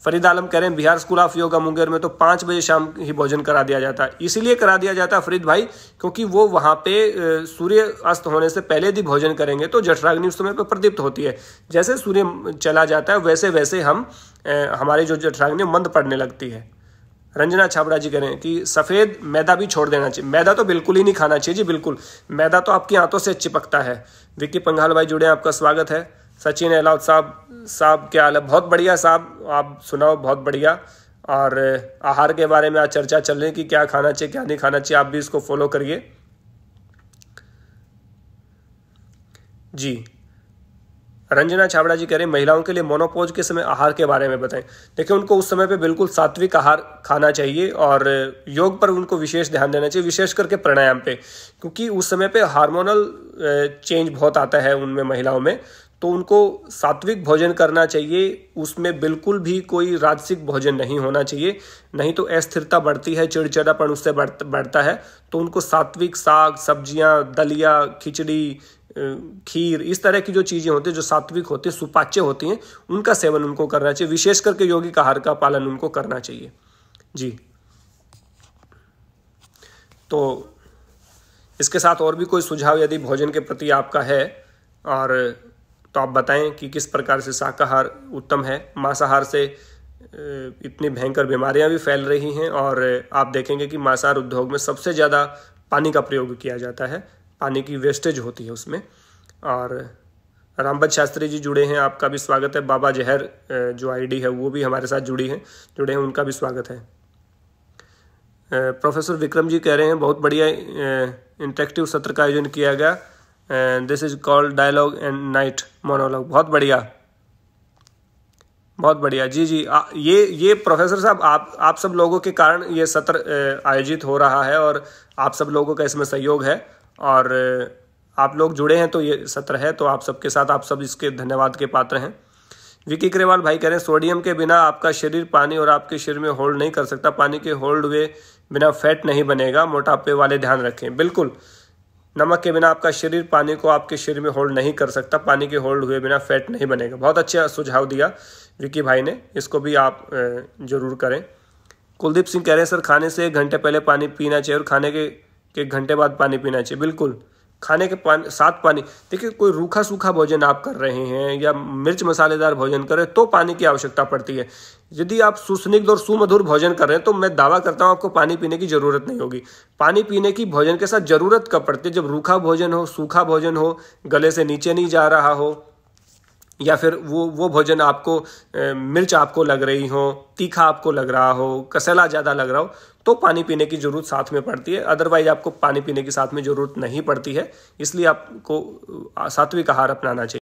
फरीद आलम कह रहे हैं, बिहार स्कूल ऑफ योगा मुंगेर में तो 5 बजे शाम ही भोजन करा दिया जाता है। इसीलिए करा दिया जाता है फरीद भाई, क्योंकि वो वहाँ पे सूर्य अस्त होने से पहले यदि भोजन करेंगे तो जठराग्नि उस समय पर प्रदीप्त होती है। जैसे सूर्य चला जाता है वैसे वैसे हमारी जो जठराग्नि मंद पड़ने लगती है। रंजना छाबड़ा जी कह रहे हैं कि सफ़ेद मैदा भी छोड़ देना चाहिए। मैदा तो बिल्कुल ही नहीं खाना चाहिए जी, बिल्कुल। मैदा तो आपकी आंतों से चिपकता है। विक्की पंघाल भाई जुड़े, आपका स्वागत है। सचिन एलाउद साहब क्या हाल है? बहुत बढ़िया साहब, आप सुनाओ, बहुत बढ़िया। और आहार के बारे में आज चर्चा चल रही है कि क्या खाना चाहिए क्या नहीं खाना चाहिए, आप भी इसको फॉलो करिए। जी, रंजना छाबड़ा जी कह रहे हैं महिलाओं के लिए मोनोपॉज के समय आहार के बारे में बताएं। देखिए, उनको उस समय पे बिल्कुल सात्विक आहार खाना चाहिए और योग पर उनको विशेष ध्यान देना चाहिए, विशेष करके प्राणायाम पे, क्योंकि उस समय पे हार्मोनल चेंज बहुत आता है उनमें, महिलाओं में। तो उनको सात्विक भोजन करना चाहिए, उसमें बिल्कुल भी कोई राजसिक भोजन नहीं होना चाहिए, नहीं तो अस्थिरता बढ़ती है, चिड़चिड़ापन उससे बढ़ता है। तो उनको सात्विक साग सब्जियां, दलिया, खिचड़ी, खीर, इस तरह की जो चीज़ें होती हैं जो सात्विक होती हैं, सुपाच्य होती हैं, उनका सेवन उनको करना चाहिए। विशेष करके यौगिक आहार का पालन उनको करना चाहिए। जी, तो इसके साथ और भी कोई सुझाव यदि भोजन के प्रति आपका है और तो आप बताएं कि किस प्रकार से शाकाहार उत्तम है। मांसाहार से इतनी भयंकर बीमारियां भी फैल रही हैं और आप देखेंगे कि मांसाहार उद्योग में सबसे ज़्यादा पानी का प्रयोग किया जाता है, पानी की वेस्टेज होती है उसमें। और रामबद शास्त्री जी जुड़े हैं, आपका भी स्वागत है। बाबा जहर जो आईडी है वो भी हमारे साथ जुड़े हैं, उनका भी स्वागत है। प्रोफेसर विक्रम जी कह रहे हैं बहुत बढ़िया इंटरेक्टिव सत्र का आयोजन किया गया, this is called dialogue and night monologue. बहुत बढ़िया, बहुत बढ़िया। जी जी, ये प्रोफेसर साहब आप सब लोगों के कारण ये सत्र आयोजित हो रहा है और आप सब लोगों का इसमें सहयोग है और आप लोग जुड़े हैं तो ये सत्र है, तो आप सबके साथ आप सब इसके धन्यवाद के पात्र हैं। विकी ग्रेवाल भाई कह रहे हैं सोडियम के बिना आपका शरीर पानी और आपके शरीर में होल्ड नहीं कर सकता, पानी के होल्ड हुए बिना फैट नहीं बनेगा, मोटापे वाले ध्यान रखें। बिल्कुल, नमक के बिना आपका शरीर पानी को आपके शरीर में होल्ड नहीं कर सकता, पानी के होल्ड हुए बिना फैट नहीं बनेगा। बहुत अच्छा सुझाव दिया विकी भाई ने, इसको भी आप जरूर करें। कुलदीप सिंह कह रहे हैं सर खाने से 1 घंटे पहले पानी पीना चाहिए और खाने के 1 घंटे बाद पानी पीना चाहिए। बिल्कुल, खाने के साथ पानी। देखिए, कोई रूखा सूखा भोजन आप कर रहे हैं या मिर्च मसालेदार भोजन कर रहे हैं तो पानी की आवश्यकता पड़ती है। यदि आप सुस्निग्ध और सुमधुर भोजन कर रहे हैं तो मैं दावा करता हूं आपको पानी पीने की जरूरत नहीं होगी। पानी पीने की भोजन के साथ जरूरत कब पड़ती है? जब रूखा भोजन हो, सूखा भोजन हो, गले से नीचे नहीं जा रहा हो, या फिर वो भोजन आपको मिर्च आपको लग रही हो, तीखा आपको लग रहा हो, कसला ज़्यादा लग रहा हो, तो पानी पीने की ज़रूरत साथ में पड़ती है। अदरवाइज आपको पानी पीने की साथ में ज़रूरत नहीं पड़ती है। इसलिए आपको सात्विक आहार अपनाना चाहिए।